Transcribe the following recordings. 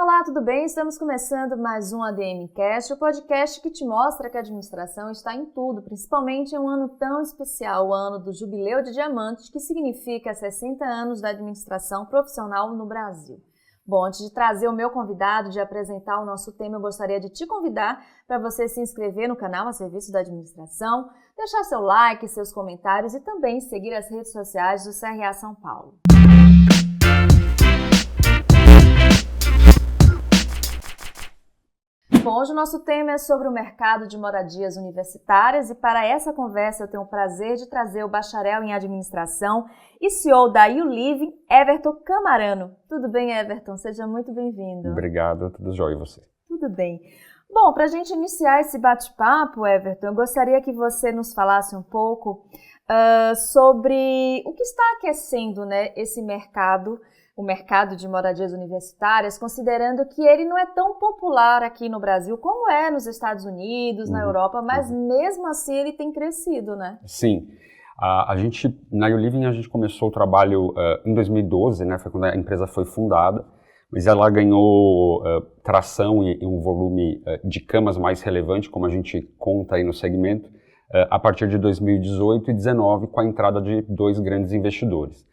Olá, tudo bem? Estamos começando mais um ADMcast, o podcast que te mostra que a administração está em tudo, principalmente em um ano tão especial, o ano do Jubileu de Diamantes, que significa 60 anos da administração profissional no Brasil. Bom, antes de trazer o meu convidado, de apresentar o nosso tema, eu gostaria de te convidar para você se inscrever no canal a serviço da administração, deixar seu like, seus comentários e também seguir as redes sociais do CRA São Paulo. Bom, hoje o nosso tema é sobre o mercado de moradias universitárias e para essa conversa eu tenho o prazer de trazer o bacharel em administração e CEO da YouLiving, Everton Camarano. Tudo bem, Everton? Seja muito bem-vindo. Obrigado, tudo jóia e você? Tudo bem. Bom, para a gente iniciar esse bate-papo, Everton, eu gostaria que você nos falasse um pouco sobre o que está aquecendo, né, esse mercado, o mercado de moradias universitárias, considerando que ele não é tão popular aqui no Brasil como é nos Estados Unidos, na Europa, mas mesmo assim ele tem crescido, né? Sim. A gente, na YouLiving, a gente começou o trabalho em 2012, né? Foi quando a empresa foi fundada, mas ela ganhou tração e um volume de camas mais relevante, como a gente conta aí no segmento, a partir de 2018 e 2019, com a entrada de dois grandes investidores.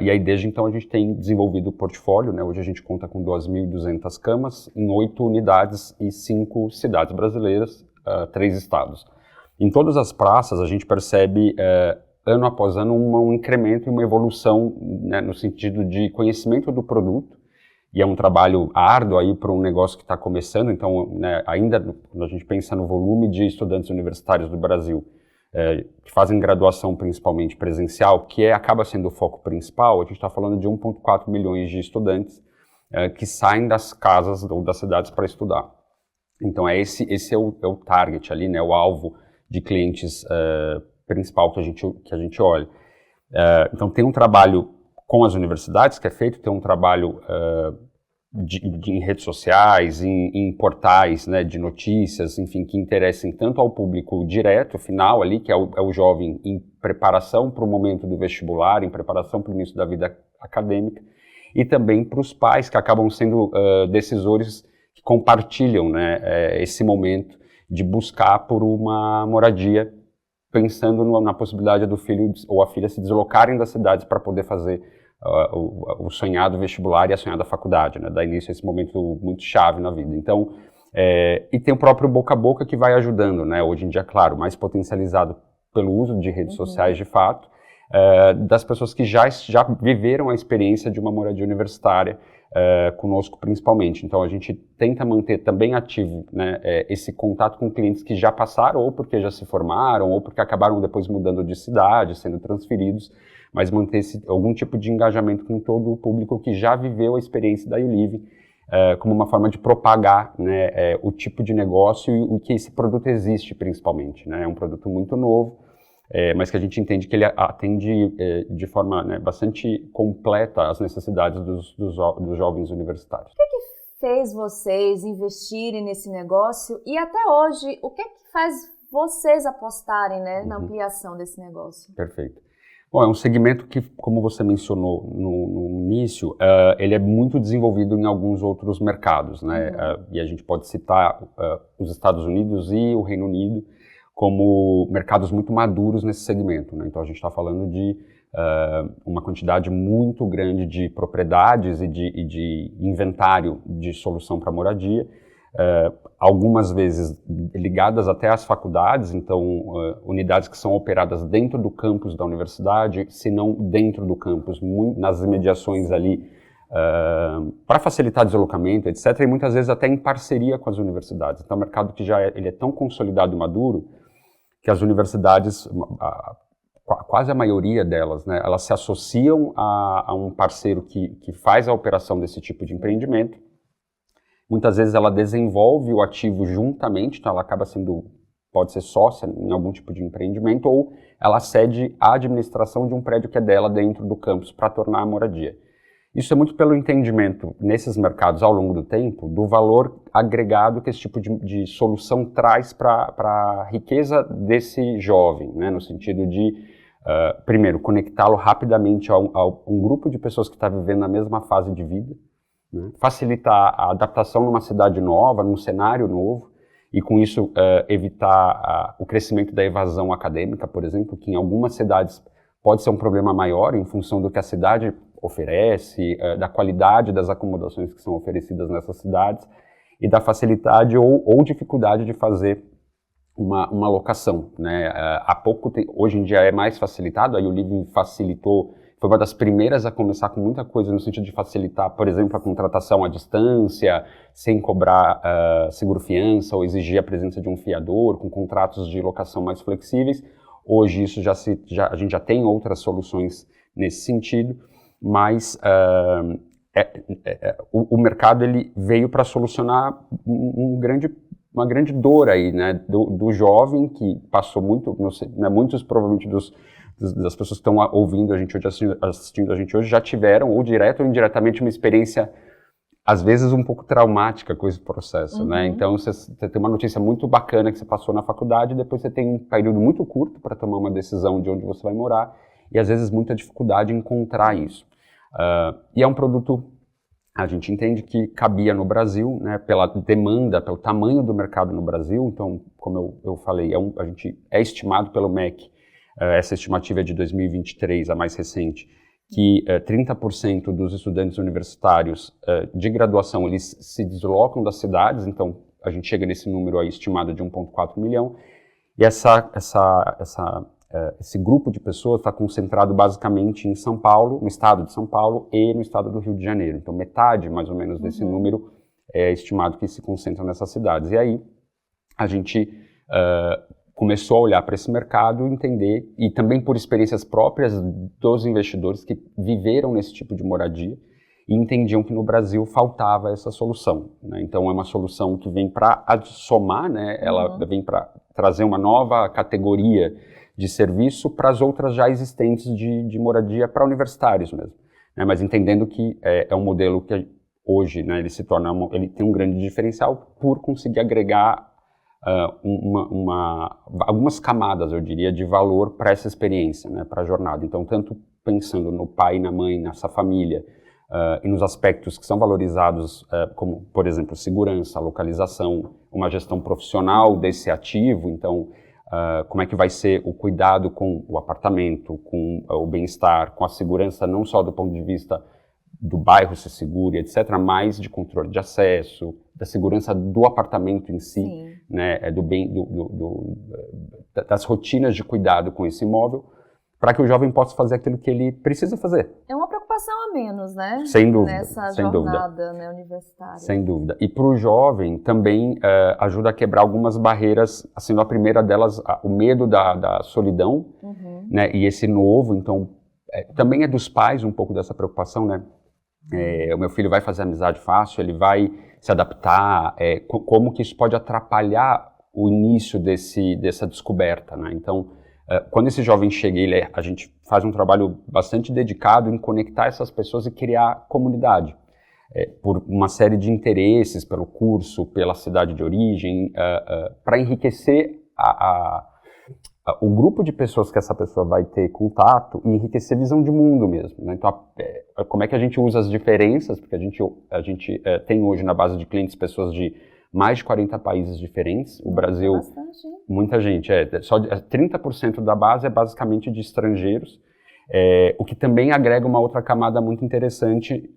E aí, desde então, a gente tem desenvolvido o portfólio, né? Hoje a gente conta com 2.200 camas em 8 unidades e 5 cidades brasileiras, 3 estados. Em todas as praças, a gente percebe, ano após ano, um incremento e uma evolução, né, no sentido de conhecimento do produto, e é um trabalho árduo aí para um negócio que está começando. Então, né, ainda quando a gente pensa no volume de estudantes universitários do Brasil, que fazem graduação principalmente presencial, que acaba sendo o foco principal, a gente está falando de 1,4 milhões de estudantes que saem das casas ou das cidades para estudar. Então esse é o target ali, né, o alvo de clientes principal que a gente olha. Então tem um trabalho com as universidades que é feito, tem um trabalho em redes sociais, em portais, né, de notícias, enfim, que interessem tanto ao público direto, final ali, que é o jovem em preparação para o momento do vestibular, em preparação para o início da vida acadêmica, e também para os pais que acabam sendo decisores que compartilham, né, esse momento de buscar por uma moradia, pensando na possibilidade do filho ou a filha se deslocarem das cidades para poder fazer o sonhado vestibular e a sonhada faculdade, né? Dá início a esse momento muito chave na vida. Então, e tem o próprio boca a boca que vai ajudando, né? Hoje em dia, claro, mais potencializado pelo uso de redes sociais de fato, das pessoas que já viveram a experiência de uma moradia universitária, conosco principalmente. Então a gente tenta manter também ativo, né, esse contato com clientes que já passaram, ou porque já se formaram, ou porque acabaram depois mudando de cidade, sendo transferidos, mas manter algum tipo de engajamento com todo o público que já viveu a experiência da YouLiving, como uma forma de propagar, né, o tipo de negócio e o que esse produto existe principalmente, né? É um produto muito novo, mas que a gente entende que ele atende de forma, né, bastante completa as necessidades dos jovens universitários. O que fez vocês investirem nesse negócio e até hoje, o que faz vocês apostarem, né, na ampliação desse negócio? Perfeito. Bom, é um segmento que, como você mencionou no início, ele é muito desenvolvido em alguns outros mercados, né? E a gente pode citar os Estados Unidos e o Reino Unido como mercados muito maduros nesse segmento, né? Então a gente está falando de uma quantidade muito grande de propriedades e de inventário de solução para moradia, algumas vezes ligadas até às faculdades, então unidades que são operadas dentro do campus da universidade, se não dentro do campus, nas imediações ali, para facilitar deslocamento, etc., e muitas vezes até em parceria com as universidades. Então é um mercado que ele é tão consolidado e maduro que as universidades, quase a maioria delas, né, elas se associam a um parceiro que faz a operação desse tipo de empreendimento. Muitas vezes ela desenvolve o ativo juntamente, então ela pode ser sócia em algum tipo de empreendimento, ou ela cede a administração de um prédio que é dela dentro do campus para tornar a moradia. Isso é muito pelo entendimento nesses mercados ao longo do tempo do valor agregado que esse tipo de solução traz para a riqueza desse jovem, né, no sentido de, primeiro, conectá-lo rapidamente a um grupo de pessoas que está vivendo a mesma fase de vida. né? Facilitar a adaptação numa cidade nova, num cenário novo, e com isso evitar o crescimento da evasão acadêmica, por exemplo, que em algumas cidades pode ser um problema maior em função do que a cidade oferece, da qualidade das acomodações que são oferecidas nessas cidades e da facilidade ou dificuldade de fazer uma locação, né? Hoje em dia é mais facilitado, aí o Living facilitou, foi uma das primeiras a começar com muita coisa no sentido de facilitar, por exemplo, a contratação à distância, sem cobrar seguro-fiança ou exigir a presença de um fiador, com contratos de locação mais flexíveis. Hoje isso a gente já tem outras soluções nesse sentido, mas o mercado ele veio para solucionar uma grande dor aí, né, do jovem que passou muito, não sei, né, muitos provavelmente das pessoas que estão ouvindo a gente hoje, assistindo a gente hoje, já tiveram, ou direto ou indiretamente, uma experiência, às vezes, um pouco traumática com esse processo, né? Então, você tem uma notícia muito bacana que você passou na faculdade, e depois você tem um período muito curto para tomar uma decisão de onde você vai morar, e às vezes muita dificuldade em encontrar isso. E é um produto, a gente entende que cabia no Brasil, né, pela demanda, pelo tamanho do mercado no Brasil. Então, como eu falei, a gente é estimado pelo MEC, essa estimativa é de 2023, a mais recente, que 30% dos estudantes universitários de graduação, eles se deslocam das cidades, então a gente chega nesse número aí estimado de 1,4 milhão, e esse grupo de pessoas está concentrado basicamente em São Paulo, no estado de São Paulo e no estado do Rio de Janeiro. Então metade, mais ou menos, desse número é estimado que se concentra nessas cidades. E aí a gente começou a olhar para esse mercado, entender, e também por experiências próprias dos investidores que viveram nesse tipo de moradia e entendiam que no Brasil faltava essa solução, né? Então é uma solução que vem para somar, né? Ela vem para trazer uma nova categoria de serviço para as outras já existentes de moradia para universitários mesmo, né? Mas entendendo que é um modelo que hoje, né, ele tem um grande diferencial por conseguir agregar algumas camadas, eu diria, de valor para essa experiência, né, para a jornada. Então, tanto pensando no pai e na mãe, nessa família, e nos aspectos que são valorizados, como, por exemplo, segurança, localização, uma gestão profissional desse ativo. Então, como é que vai ser o cuidado com o apartamento, com o bem-estar, com a segurança, não só do ponto de vista do bairro ser seguro, etc., mas de controle de acesso, da segurança do apartamento em si, né, das rotinas de cuidado com esse imóvel, para que o jovem possa fazer aquilo que ele precisa fazer. É uma preocupação a menos, né? Sem dúvida. Nessa sem jornada, dúvida. Né, universitária. Sem dúvida. E para o jovem também ajuda a quebrar algumas barreiras, sendo a primeira delas o medo da solidão, né, e esse novo. Então, também é dos pais um pouco dessa preocupação, né? O meu filho vai fazer amizade fácil, ele vai se adaptar, como que isso pode atrapalhar o início dessa descoberta, né? Então, quando esse jovem chega, a gente faz um trabalho bastante dedicado em conectar essas pessoas e criar comunidade, por uma série de interesses, pelo curso, pela cidade de origem, para enriquecer o grupo de pessoas que essa pessoa vai ter contato e enriquecer a visão de mundo mesmo, né? Então, como é que a gente usa as diferenças, porque a gente tem hoje na base de clientes pessoas de mais de 40 países diferentes. O Brasil, bastante. Muita gente, só 30% da base é basicamente de estrangeiros, o que também agrega uma outra camada muito interessante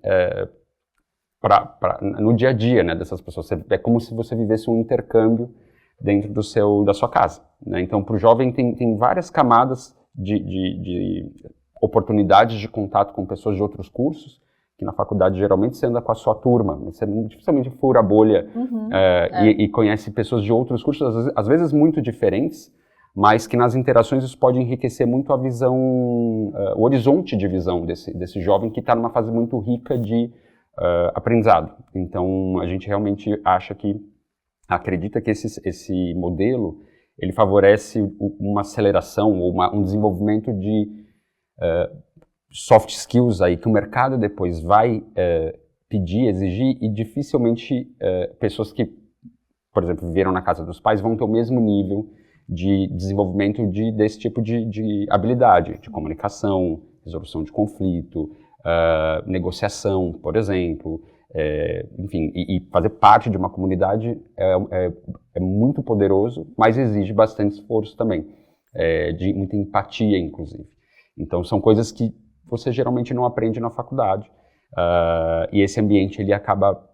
no dia a dia, né, dessas pessoas. É como se você vivesse um intercâmbio dentro da sua casa, né? Então, para o jovem tem várias camadas de oportunidades de contato com pessoas de outros cursos, que na faculdade geralmente você anda com a sua turma, você dificilmente fura a bolha e conhece pessoas de outros cursos, às vezes muito diferentes, mas que nas interações isso pode enriquecer muito a visão, o horizonte de visão desse jovem que está numa fase muito rica de aprendizado. Então, a gente realmente acredita que esse modelo, ele favorece uma aceleração ou um desenvolvimento de soft skills aí que o mercado depois vai pedir, exigir, e dificilmente pessoas que, por exemplo, viveram na casa dos pais vão ter o mesmo nível de desenvolvimento desse tipo de habilidade, de comunicação, resolução de conflito, negociação, por exemplo, enfim, e fazer parte de uma comunidade é muito poderoso, mas exige bastante esforço também, de muita empatia, inclusive. Então, são coisas que você geralmente não aprende na faculdade, e esse ambiente ele acaba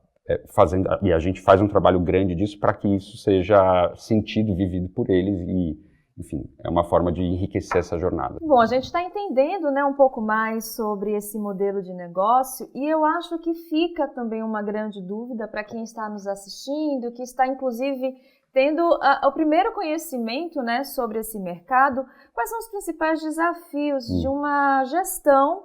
fazendo, e a gente faz um trabalho grande disso para que isso seja sentido, vivido por eles e, enfim, é uma forma de enriquecer essa jornada. Bom, a gente está entendendo, né, um pouco mais sobre esse modelo de negócio e eu acho que fica também uma grande dúvida para quem está nos assistindo, que está inclusive tendo o primeiro conhecimento, né, sobre esse mercado. Quais são os principais desafios de uma gestão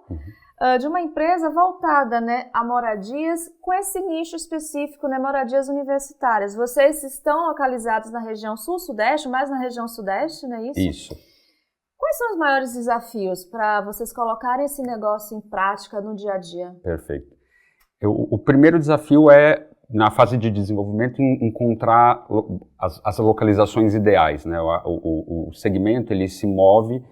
de uma empresa voltada, né, a moradias com esse nicho específico, né, moradias universitárias? Vocês estão localizados na região sul-sudeste, mais na região sudeste, não é isso? Isso. Quais são os maiores desafios para vocês colocarem esse negócio em prática no dia a dia? Perfeito. O primeiro desafio é, na fase de desenvolvimento, encontrar as localizações ideais, né? O segmento ele se move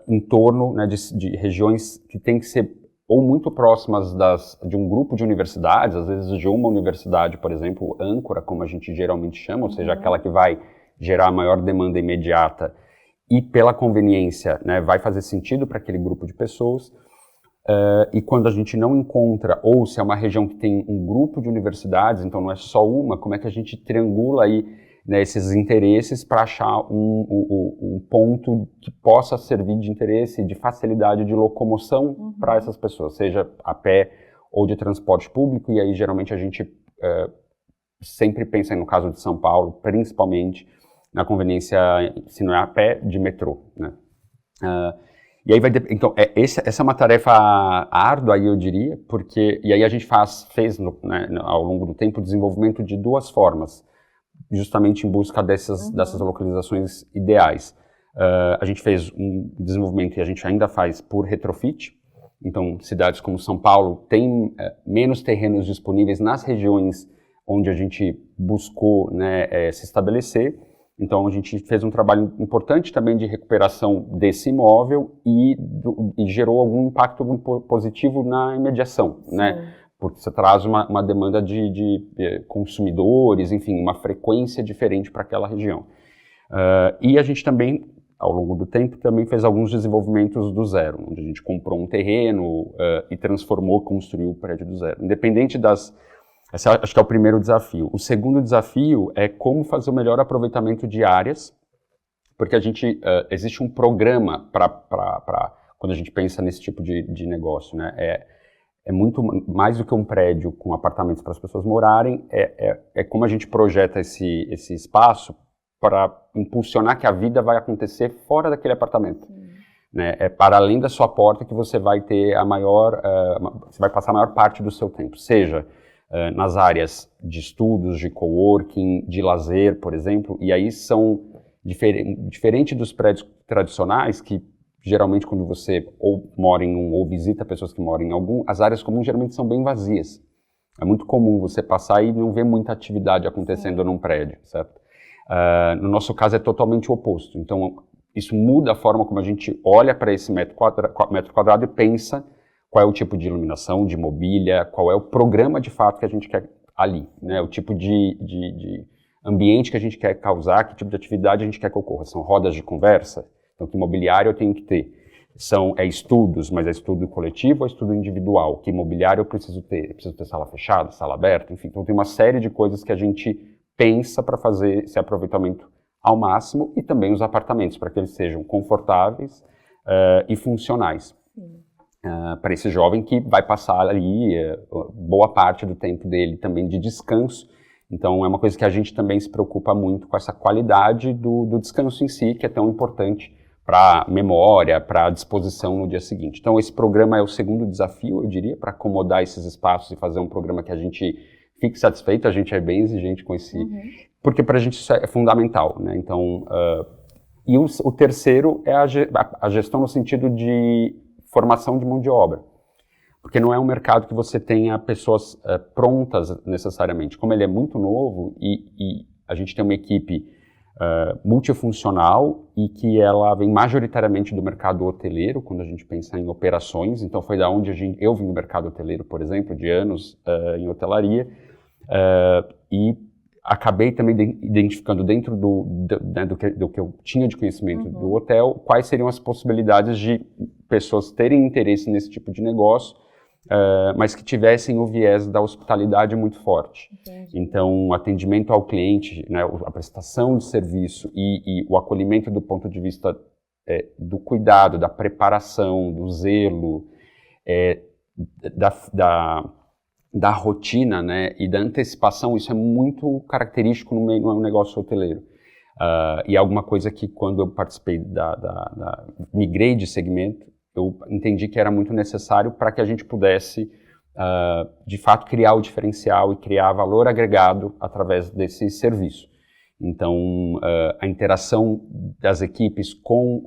em torno, né, de regiões que têm que ser ou muito próximas de um grupo de universidades, às vezes de uma universidade, por exemplo, âncora, como a gente geralmente chama, ou seja, aquela que vai gerar a maior demanda imediata e pela conveniência, né, vai fazer sentido para aquele grupo de pessoas. E quando a gente não encontra, ou se é uma região que tem um grupo de universidades, então não é só uma, como é que a gente triangula aí, né, esses interesses para achar um ponto que possa servir de interesse, de facilidade de locomoção para essas pessoas, seja a pé ou de transporte público, e aí geralmente a gente sempre pensa, no caso de São Paulo, principalmente na conveniência, se não é a pé, de metrô, né? E aí então, essa é uma tarefa árdua, aí eu diria, porque, e aí a gente fez, né, ao longo do tempo, o desenvolvimento de duas formas, justamente em busca dessas localizações ideais. A gente fez um desenvolvimento e a gente ainda faz por retrofit, então cidades como São Paulo têm menos terrenos disponíveis nas regiões onde a gente buscou, né, se estabelecer. Então a gente fez um trabalho importante também de recuperação desse imóvel e gerou algum impacto positivo na imediação, né? Porque você traz uma demanda de consumidores, enfim, uma frequência diferente para aquela região. E a gente também, ao longo do tempo, também fez alguns desenvolvimentos do zero, onde a gente comprou um terreno e construiu o prédio do zero. Independente esse acho que é o primeiro desafio. O segundo desafio é como fazer o melhor aproveitamento de áreas, porque existe um programa para quando a gente pensa nesse tipo de negócio, né? É muito mais do que um prédio com apartamentos para as pessoas morarem, é como a gente projeta esse espaço para impulsionar que a vida vai acontecer fora daquele apartamento. Né? É para além da sua porta que você vai ter você vai passar a maior parte do seu tempo, seja nas áreas de estudos, de coworking, de lazer, por exemplo, e aí são diferente dos prédios tradicionais que geralmente quando você ou mora em um ou visita pessoas que moram em algum, as áreas comuns geralmente são bem vazias. É muito comum você passar e não ver muita atividade acontecendo num prédio, certo? No nosso caso é totalmente o oposto. Então isso muda a forma como a gente olha para esse metro quadrado e pensa qual é o tipo de iluminação, de mobília, qual é o programa de fato que a gente quer ali, né? O tipo de ambiente que a gente quer causar, que tipo de atividade a gente quer que ocorra. São rodas de conversa? Então, que imobiliário eu tenho que ter? É estudos, mas é estudo coletivo ou estudo individual? Que imobiliário eu preciso ter? Eu preciso ter sala fechada, sala aberta? Enfim, então tem uma série de coisas que a gente pensa para fazer esse aproveitamento ao máximo e também os apartamentos, para que eles sejam confortáveis e funcionais. Para esse jovem que vai passar ali boa parte do tempo dele também de descanso. Então é uma coisa que a gente também se preocupa muito com essa qualidade do descanso em si, que é tão importante para memória, para disposição no dia seguinte. Então esse programa é o segundo desafio, eu diria, para acomodar esses espaços e fazer um programa que a gente fique satisfeito. A gente é bem exigente com esse, porque para a gente isso é fundamental, né? Então, e o terceiro é a gestão no sentido de formação de mão de obra, porque não é um mercado que você tenha pessoas prontas necessariamente. Como ele é muito novo e a gente tem uma equipe multifuncional e que ela vem majoritariamente do mercado hoteleiro, quando a gente pensa em operações. Então foi da onde eu vim do mercado hoteleiro, por exemplo, de anos em hotelaria, e acabei também identificando dentro do que eu tinha de conhecimento do hotel, quais seriam as possibilidades de pessoas terem interesse nesse tipo de negócio, mas que tivessem o viés da hospitalidade muito forte. Entendi. Então, o atendimento ao cliente, né, a prestação de serviço e o acolhimento do ponto de vista do cuidado, da preparação, do zelo, da rotina, né, e da antecipação, isso é muito característico no negócio hoteleiro. E é alguma coisa que, quando eu participei migrei de segmento, eu entendi que era muito necessário para que a gente pudesse, de fato, criar o diferencial e criar valor agregado através desse serviço. Então, a interação das equipes com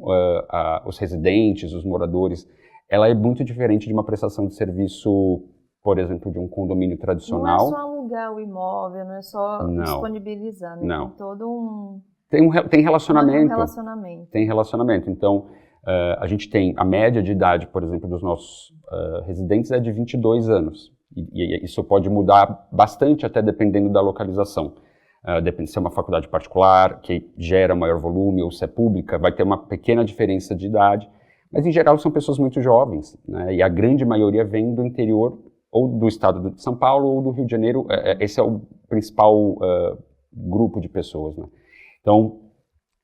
os residentes, os moradores, ela é muito diferente de uma prestação de serviço, por exemplo, de um condomínio tradicional. Não é só alugar o imóvel, não é só disponibilizar, né? Não. Tem todo um... Tem relacionamento. Tem relacionamento. Então, a gente tem a média de idade, por exemplo, dos nossos residentes é de 22 anos. E isso pode mudar bastante até dependendo da localização. Depende se é uma faculdade particular, que gera maior volume, ou se é pública, vai ter uma pequena diferença de idade. Mas, em geral, são pessoas muito jovens, né? E a grande maioria vem do interior, ou do estado de São Paulo, ou do Rio de Janeiro. Esse é o principal grupo de pessoas, né? Então,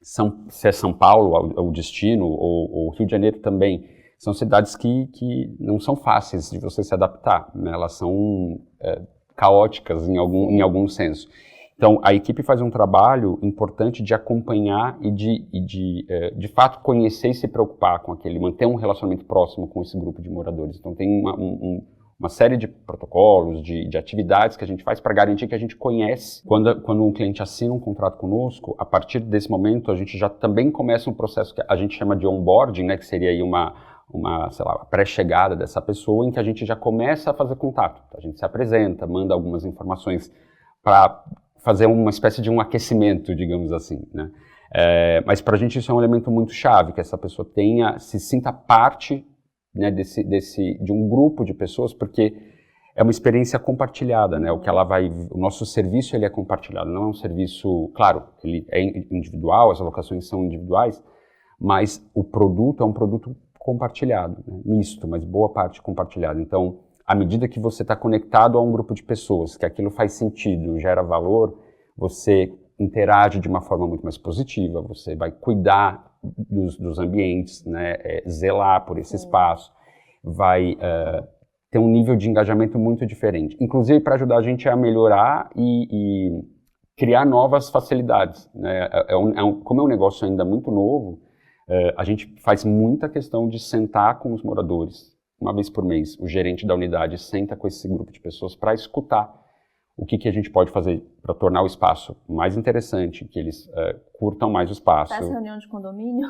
se é São Paulo o destino, ou Rio de Janeiro também, são cidades que não são fáceis de você se adaptar, né? Elas são caóticas em algum senso. Então, a equipe faz um trabalho importante de acompanhar e de fato conhecer e se preocupar com manter um relacionamento próximo com esse grupo de moradores. Então, tem uma série de protocolos, de atividades que a gente faz para garantir que a gente conhece. Quando um cliente assina um contrato conosco, a partir desse momento a gente já também começa um processo que a gente chama de onboarding, né, que seria aí uma pré-chegada dessa pessoa, em que a gente já começa a fazer contato. A gente se apresenta, manda algumas informações para fazer uma espécie de um aquecimento, digamos assim, né? Mas para a gente isso é um elemento muito chave, que essa pessoa se sinta parte, né, de um grupo de pessoas, porque é uma experiência compartilhada, né? O nosso serviço ele é compartilhado, não é um serviço, claro, ele é individual, as alocações são individuais, mas o produto é um produto compartilhado, né? Misto, mas boa parte compartilhada. Então, à medida que você está conectado a um grupo de pessoas, que aquilo faz sentido, gera valor, você interage de uma forma muito mais positiva, você vai cuidar dos ambientes, né, zelar por esse espaço, vai ter um nível de engajamento muito diferente. Inclusive para ajudar a gente a melhorar e criar novas facilidades, né? Como é um negócio ainda muito novo, a gente faz muita questão de sentar com os moradores. Uma vez por mês, o gerente da unidade senta com esse grupo de pessoas para escutar o que a gente pode fazer para tornar o espaço mais interessante, que eles curtam mais o espaço. Faz reunião de condomínio?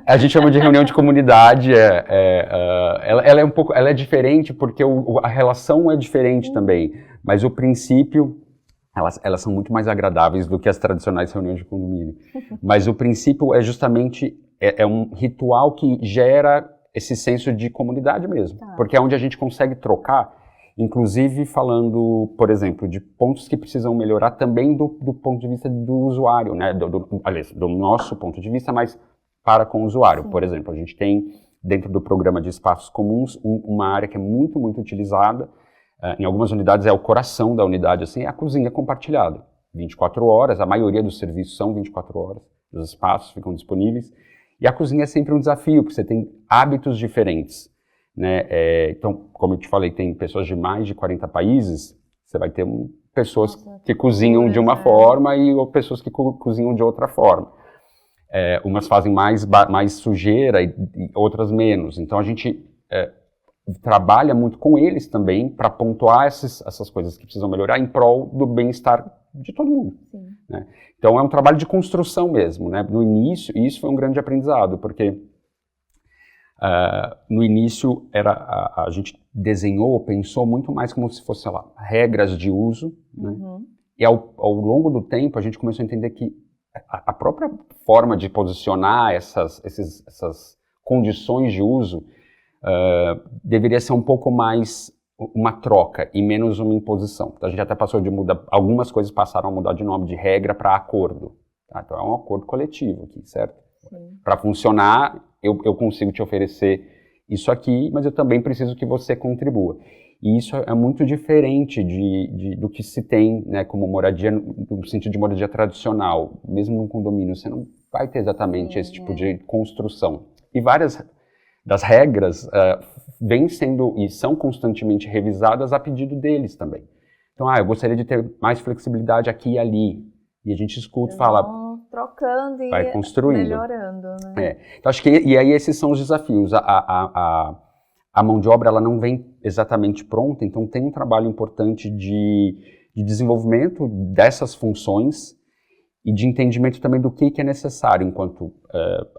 A gente chama de reunião de comunidade. Ela é diferente porque a relação é diferente também, mas o princípio, elas são muito mais agradáveis do que as tradicionais reuniões de condomínio. Mas o princípio é justamente um ritual que gera esse senso de comunidade mesmo, porque é onde a gente consegue trocar, inclusive falando, por exemplo, de pontos que precisam melhorar também do ponto de vista do usuário, né? Aliás, do nosso ponto de vista, mas para com o usuário. Sim. Por exemplo, a gente tem, dentro do programa de espaços comuns, uma área que é muito, muito utilizada. Em algumas unidades é o coração da unidade, assim, é a cozinha compartilhada. 24 horas, a maioria dos serviços são 24 horas, os espaços ficam disponíveis. E a cozinha é sempre um desafio, porque você tem hábitos diferentes, né? Então, como eu te falei, tem pessoas de mais de 40 países, você vai ter pessoas que cozinham de uma forma e pessoas que cozinham de outra forma. Umas fazem mais sujeira e outras menos. Então, a gente trabalha muito com eles também para pontuar essas coisas que precisam melhorar em prol do bem-estar de todo mundo. Sim. Né? Então, é um trabalho de construção mesmo, né? No início, e isso foi um grande aprendizado, porque no início a gente desenhou, pensou muito mais como se fosse, sei lá, regras de uso, né? E ao longo do tempo a gente começou a entender que a própria forma de posicionar essas condições de uso deveria ser um pouco mais uma troca e menos uma imposição. Então, a gente até passou de mudar, algumas coisas passaram a mudar de nome de regra para acordo. Tá? Então é um acordo coletivo aqui, certo? Para funcionar, eu consigo te oferecer isso aqui, mas eu também preciso que você contribua. E isso é muito diferente do que se tem, né, como moradia, no sentido de moradia tradicional. Mesmo num condomínio, você não vai ter exatamente esse tipo de construção. E várias das regras vêm sendo e são constantemente revisadas a pedido deles também. Então, eu gostaria de ter mais flexibilidade aqui e ali. E a gente escuta e fala... Trocando e vai construindo. Melhorando, né? Então, acho que e aí esses são os desafios. A mão de obra ela não vem exatamente pronta, então tem um trabalho importante de desenvolvimento dessas funções e de entendimento também do que é necessário enquanto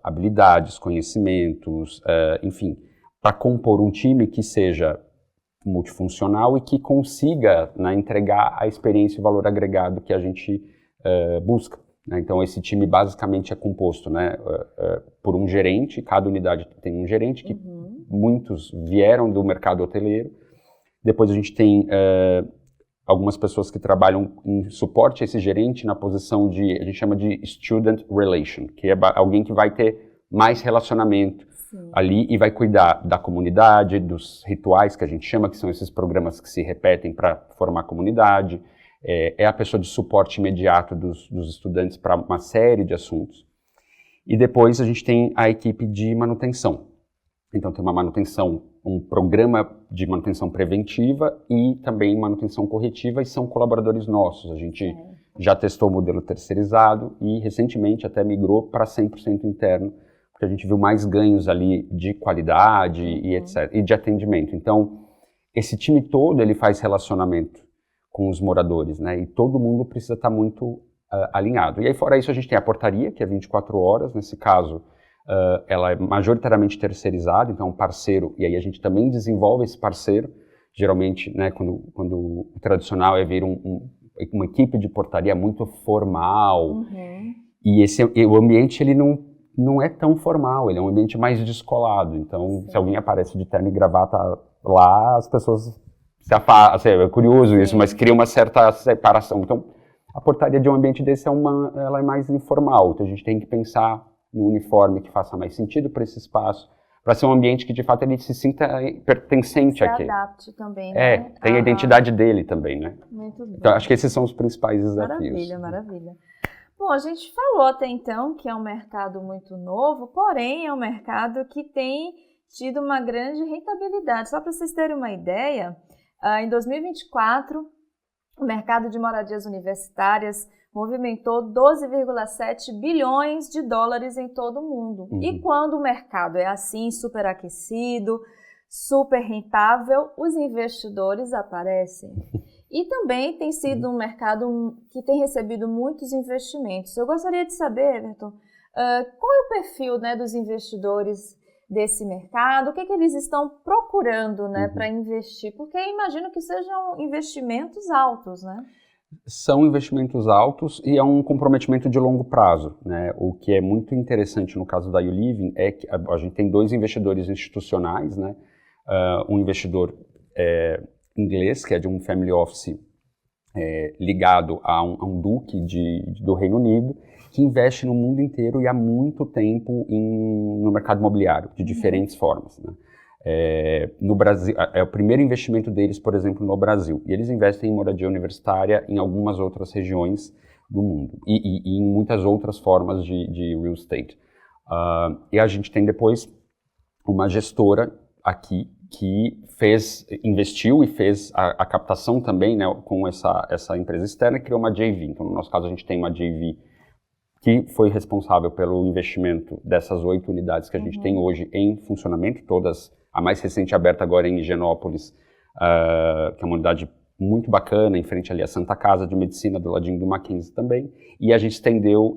habilidades, conhecimentos, enfim, para compor um time que seja multifuncional e que consiga, né, entregar a experiência e o valor agregado que a gente busca. Então, esse time basicamente é composto, né, por um gerente, cada unidade tem um gerente, que muitos vieram do mercado hoteleiro. Depois a gente tem algumas pessoas que trabalham em suporte a esse gerente na posição de, a gente chama de Student Relation, que é alguém que vai ter mais relacionamento ali e vai cuidar da comunidade, dos rituais que a gente chama, que são esses programas que se repetem para formar a comunidade. É a pessoa de suporte imediato dos estudantes para uma série de assuntos. E depois a gente tem a equipe de manutenção. Então tem uma manutenção, um programa de manutenção preventiva e também manutenção corretiva, e são colaboradores nossos. A gente já testou o modelo terceirizado e recentemente até migrou para 100% interno, porque a gente viu mais ganhos ali de qualidade e etc. E de atendimento. Então esse time todo ele faz relacionamento com os moradores, né? E todo mundo precisa estar muito alinhado. E aí, fora isso, a gente tem a portaria, que é 24 horas. Nesse caso, ela é majoritariamente terceirizada, então um parceiro, e aí a gente também desenvolve esse parceiro. Geralmente, né, quando o tradicional é vir uma equipe de portaria muito formal, e o ambiente ele não é tão formal, ele é um ambiente mais descolado. Então, se alguém aparece de terno e gravata lá, as pessoas... é curioso isso, mas cria uma certa separação. Então, a portaria de um ambiente desse ela é mais informal. Então, a gente tem que pensar no uniforme que faça mais sentido para esse espaço, para ser um ambiente que, de fato, ele se sinta pertencente àquele. Se adapte também, né? Tem a identidade dele também, né? Muito bem. Então, acho que esses são os principais desafios. Maravilha, maravilha. Bom, a gente falou até então que é um mercado muito novo, porém é um mercado que tem tido uma grande rentabilidade. Só para vocês terem uma ideia... Em 2024, o mercado de moradias universitárias movimentou 12,7 bilhões de dólares em todo o mundo. E quando o mercado é assim, superaquecido, super rentável, os investidores aparecem. E também tem sido um mercado que tem recebido muitos investimentos. Eu gostaria de saber, Everton, qual é o perfil, né, dos investidores desse mercado, o que eles estão procurando, né, para investir? Porque eu imagino que sejam investimentos altos, né? São investimentos altos e é um comprometimento de longo prazo, né? O que é muito interessante no caso da YouLiving é que a gente tem dois investidores institucionais, né? Um investidor inglês, que é de um family office ligado a um duque do Reino Unido, que investe no mundo inteiro e há muito tempo no mercado imobiliário, de diferentes formas, né? No Brasil, é o primeiro investimento deles, por exemplo, no Brasil. E eles investem em moradia universitária em algumas outras regiões do mundo e em muitas outras formas de real estate. E a gente tem depois uma gestora aqui que investiu e fez a captação também, né, com essa empresa externa, e criou uma JV. Então, no nosso caso, a gente tem uma JV que foi responsável pelo investimento dessas 8 unidades que a gente tem hoje em funcionamento, todas, a mais recente aberta agora em Higienópolis, que é uma unidade muito bacana, em frente ali à Santa Casa de Medicina, do ladinho do Mackenzie também, e a gente expandiu,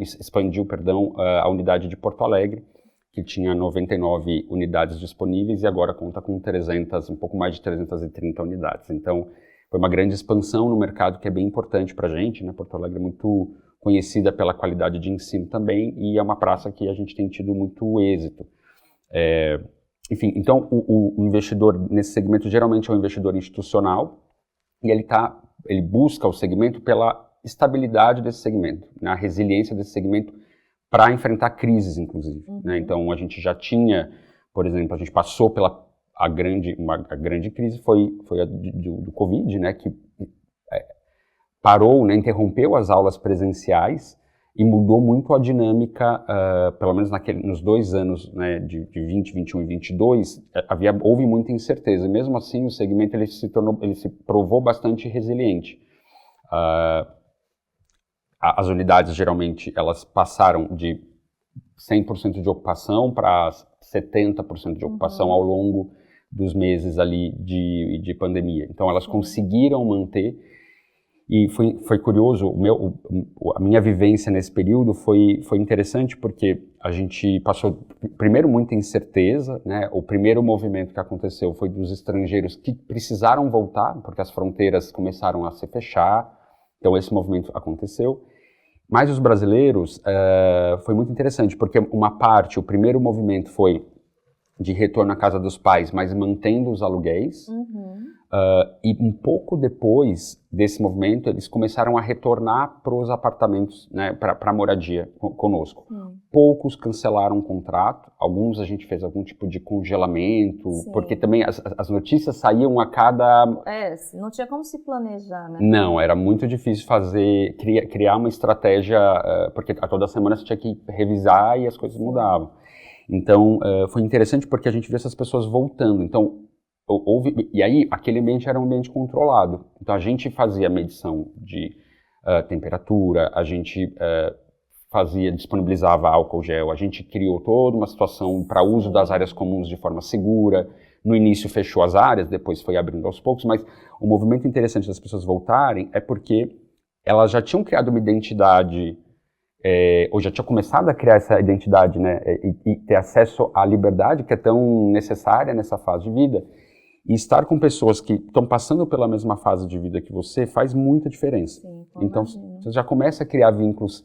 a unidade de Porto Alegre, que tinha 99 unidades disponíveis e agora conta com um pouco mais de 330 unidades. Então, foi uma grande expansão no mercado que é bem importante para a gente, né? Porto Alegre é muito conhecida pela qualidade de ensino também, e é uma praça que a gente tem tido muito êxito. Enfim, então o investidor nesse segmento geralmente é um investidor institucional, e ele busca o segmento pela estabilidade desse segmento, né, a resiliência desse segmento para enfrentar crises, inclusive. Né? Então a gente já tinha, por exemplo, a gente passou pela a grande crise foi a do Covid, né, que parou, né, interrompeu as aulas presenciais e mudou muito a dinâmica, pelo menos nos 2 anos, né, de 20, 21 e 22, houve muita incerteza. E mesmo assim, o segmento ele se provou bastante resiliente. As unidades, geralmente, elas passaram de 100% de ocupação para 70% de ocupação ao longo dos meses ali de pandemia. Então, elas conseguiram manter. E foi curioso, a minha vivência nesse período foi interessante porque a gente passou, primeiro, muita incerteza, né? O primeiro movimento que aconteceu foi dos estrangeiros que precisaram voltar, porque as fronteiras começaram a se fechar, então esse movimento aconteceu. Mas os brasileiros, foi muito interessante, porque o primeiro movimento foi de retorno à casa dos pais, mas mantendo os aluguéis. E um pouco depois desse movimento, eles começaram a retornar para os apartamentos, né, para a moradia conosco. Poucos cancelaram o contrato, alguns a gente fez algum tipo de congelamento, porque também as notícias saíam a cada... não tinha como se planejar, né? Não, era muito difícil criar uma estratégia, porque a toda semana você tinha que revisar e as coisas mudavam. Então, foi interessante porque a gente viu essas pessoas voltando. Então, e aí, aquele ambiente era um ambiente controlado. Então, a gente fazia medição de temperatura, a gente disponibilizava álcool gel, a gente criou toda uma situação para uso das áreas comuns de forma segura. No início fechou as áreas, depois foi abrindo aos poucos, mas o movimento interessante das pessoas voltarem é porque elas já tinham criado uma identidade, ou já tinham começado a criar essa identidade, né, e ter acesso à liberdade que é tão necessária nessa fase de vida. E estar com pessoas que estão passando pela mesma fase de vida que você faz muita diferença. Sim, então, você já começa a criar vínculos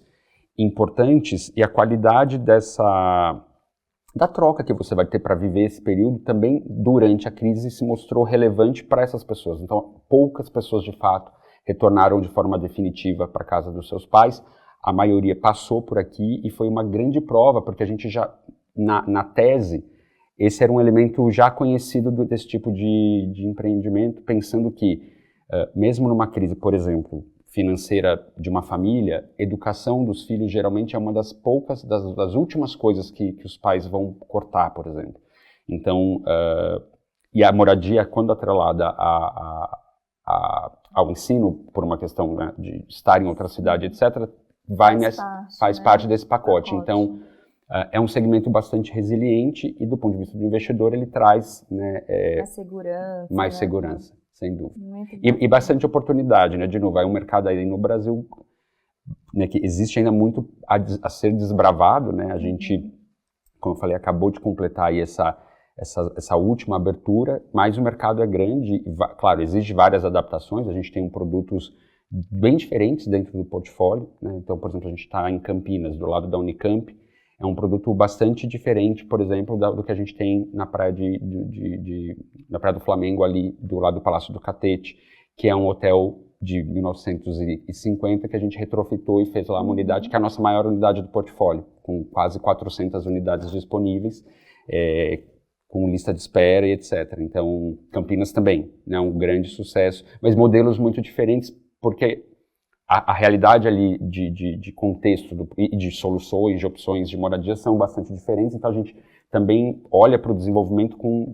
importantes e a qualidade da troca que você vai ter para viver esse período também durante a crise se mostrou relevante para essas pessoas. Então, poucas pessoas, de fato, retornaram de forma definitiva para a casa dos seus pais. A maioria passou por aqui e foi uma grande prova, porque a gente já, na tese, esse era um elemento já conhecido desse tipo de empreendimento, pensando que, mesmo numa crise, por exemplo, financeira de uma família, educação dos filhos geralmente é uma das poucas, das últimas coisas que os pais vão cortar, por exemplo. Então, e a moradia, quando atrelada ao ensino, por uma questão, né, de estar em outra cidade, etc., faz parte desse pacote. Então, é um segmento bastante resiliente e, do ponto de vista do investidor, ele traz, né, mais segurança, sem dúvida. E bastante oportunidade, né? De novo, é um mercado aí no Brasil, né, que existe ainda muito a ser desbravado, né? A gente, como eu falei, acabou de completar aí essa última abertura, mas o mercado é grande e, claro, exige várias adaptações. A gente tem produtos bem diferentes dentro do portfólio, né? Então, por exemplo, a gente está em Campinas, do lado da Unicamp. É um produto bastante diferente, por exemplo, do que a gente tem na praia na Praia do Flamengo, ali do lado do Palácio do Catete, que é um hotel de 1950 que a gente retrofitou e fez lá uma unidade, que é a nossa maior unidade do portfólio, com quase 400 unidades disponíveis, com lista de espera e etc. Então, Campinas também, né, um grande sucesso, mas modelos muito diferentes, porque a realidade ali de contexto e de soluções, de opções de moradia são bastante diferentes, então a gente também olha para o desenvolvimento com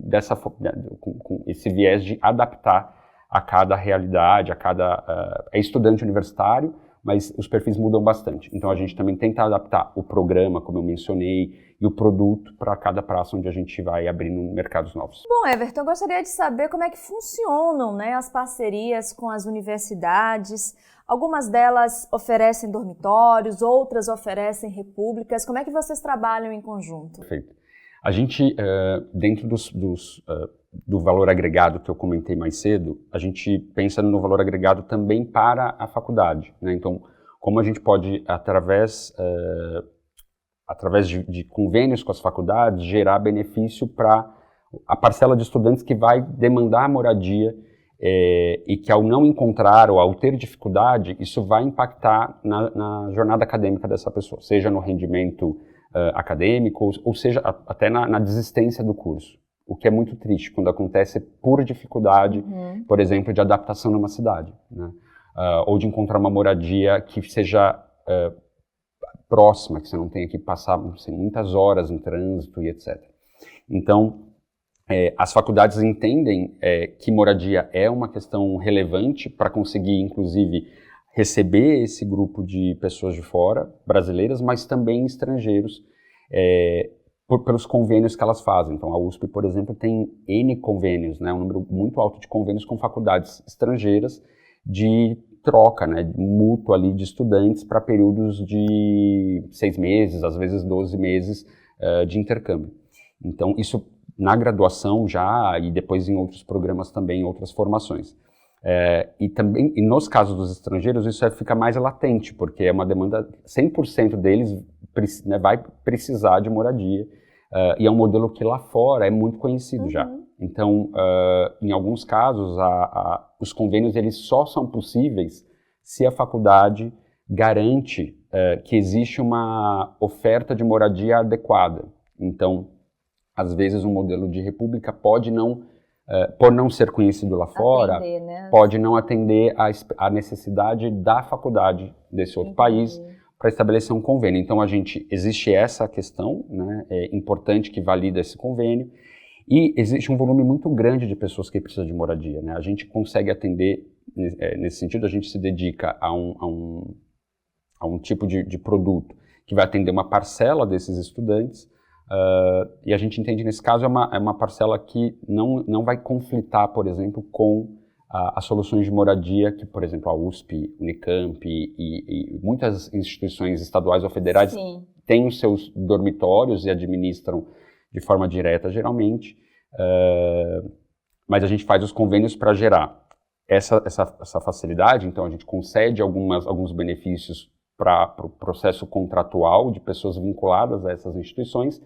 esse viés de adaptar a cada realidade, é estudante universitário, mas os perfis mudam bastante. Então a gente também tenta adaptar o programa, como eu mencionei, e o produto para cada praça onde a gente vai abrindo mercados novos. Bom, Everton, eu gostaria de saber como é que funcionam, né, as parcerias com as universidades. Algumas delas oferecem dormitórios, outras oferecem repúblicas. Como é que vocês trabalham em conjunto? Perfeito. A gente, dentro do valor agregado que eu comentei mais cedo, a gente pensa no valor agregado também para a faculdade, né? Então, como a gente pode, através de convênios com as faculdades, gerar benefício para a parcela de estudantes que vai demandar moradia e que ao não encontrar ou ao ter dificuldade, isso vai impactar na jornada acadêmica dessa pessoa, seja no rendimento acadêmico ou seja até na desistência do curso. O que é muito triste quando acontece por dificuldade, por exemplo, de adaptação numa cidade, né? Ou de encontrar uma moradia que seja próxima, que você não tenha que passar muitas horas em trânsito e etc. Então, as faculdades entendem que moradia é uma questão relevante para conseguir, inclusive, receber esse grupo de pessoas de fora, brasileiras, mas também estrangeiros, pelos convênios que elas fazem. Então, a USP, por exemplo, tem N convênios, né, um número muito alto de convênios com faculdades estrangeiras de troca, né, mútua ali de estudantes para períodos de 6 meses, às vezes 12 meses de intercâmbio. Então, isso na graduação já e depois em outros programas também, em outras formações. E nos casos dos estrangeiros, isso fica mais latente, porque é uma demanda, 100% deles vai precisar de moradia, e é um modelo que lá fora é muito conhecido já. Então, em alguns casos, os convênios eles só são possíveis se a faculdade garante que existe uma oferta de moradia adequada. Então, às vezes um modelo de república pode não, por não ser conhecido lá fora, né? Pode não atender a necessidade da faculdade desse outro país para estabelecer um convênio. Então, existe essa questão, né, importante que valida esse convênio, e existe um volume muito grande de pessoas que precisam de moradia, né? A gente consegue atender, nesse sentido, a gente se dedica a um tipo de produto que vai atender uma parcela desses estudantes, e a gente entende, nesse caso, é uma parcela que não vai conflitar, por exemplo, com as soluções de moradia que, por exemplo, a USP, Unicamp e muitas instituições estaduais ou federais têm os seus dormitórios e administram de forma direta, geralmente, mas a gente faz os convênios para gerar essa facilidade. Então, a gente concede alguns benefícios para o processo contratual de pessoas vinculadas a essas instituições,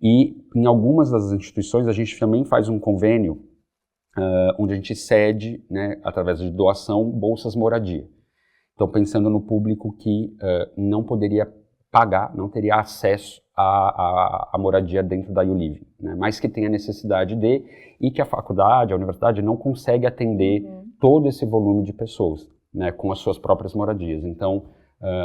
e em algumas das instituições a gente também faz um convênio onde a gente cede, né, através de doação, bolsas moradia. Então, pensando no público que não poderia pagar, não teria acesso à moradia dentro da ULive, né, mas que tem a necessidade e que a faculdade, a universidade não consegue atender todo esse volume de pessoas, né, com as suas próprias moradias. Então,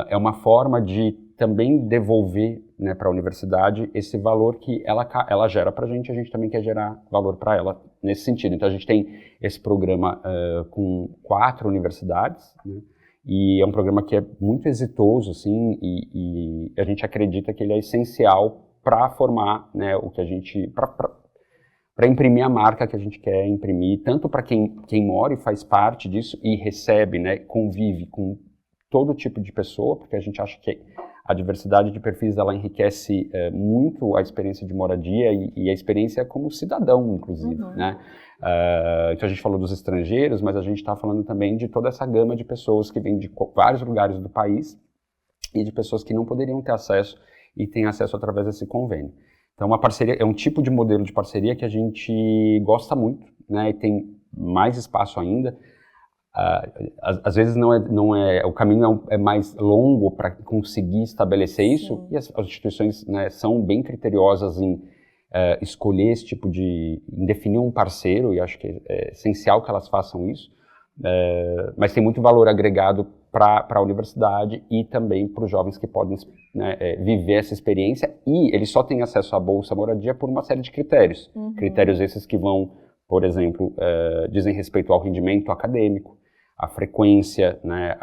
é uma forma de também devolver, né, para a universidade esse valor que ela gera para a gente também quer gerar valor para ela nesse sentido. Então, a gente tem esse programa com 4 universidades, né, e é um programa que é muito exitoso, assim, e a gente acredita que ele é essencial para formar, né, o que a gente... para imprimir a marca que a gente quer imprimir, tanto para quem mora e faz parte disso e recebe, né, convive com todo tipo de pessoa, porque a gente acha que a diversidade de perfis ela enriquece muito a experiência de moradia e a experiência como cidadão, inclusive, né? Então a gente falou dos estrangeiros, mas a gente está falando também de toda essa gama de pessoas que vêm de vários lugares do país e de pessoas que não poderiam ter acesso e têm acesso através desse convênio. Então, uma parceria é um tipo de modelo de parceria que a gente gosta muito, né? E tem mais espaço ainda. Às vezes o caminho é mais longo para conseguir estabelecer isso, e as instituições, né, são bem criteriosas em escolher esse tipo em definir um parceiro, e acho que é essencial que elas façam isso, mas tem muito valor agregado para a universidade e também para os jovens que podem, né, viver essa experiência, e eles só têm acesso à Bolsa Moradia por uma série de critérios. Critérios esses que vão, por exemplo, dizem respeito ao rendimento acadêmico, a frequência, né,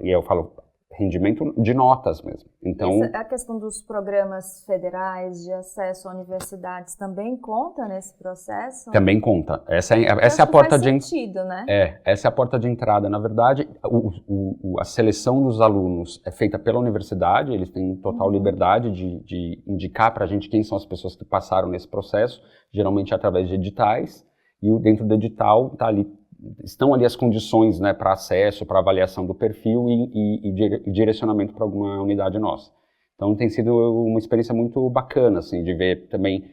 e eu falo rendimento de notas mesmo. Então, a questão dos programas federais de acesso a universidades também conta nesse processo? Também conta. Essa é a porta de entrada, né? Essa é a porta de entrada. Na verdade, a seleção dos alunos é feita pela universidade, eles têm total liberdade de indicar para a gente quem são as pessoas que passaram nesse processo, geralmente através de editais, e dentro do edital está ali estão ali as condições, né, para acesso, para avaliação do perfil e direcionamento para alguma unidade nossa. Então tem sido uma experiência muito bacana, assim, de ver também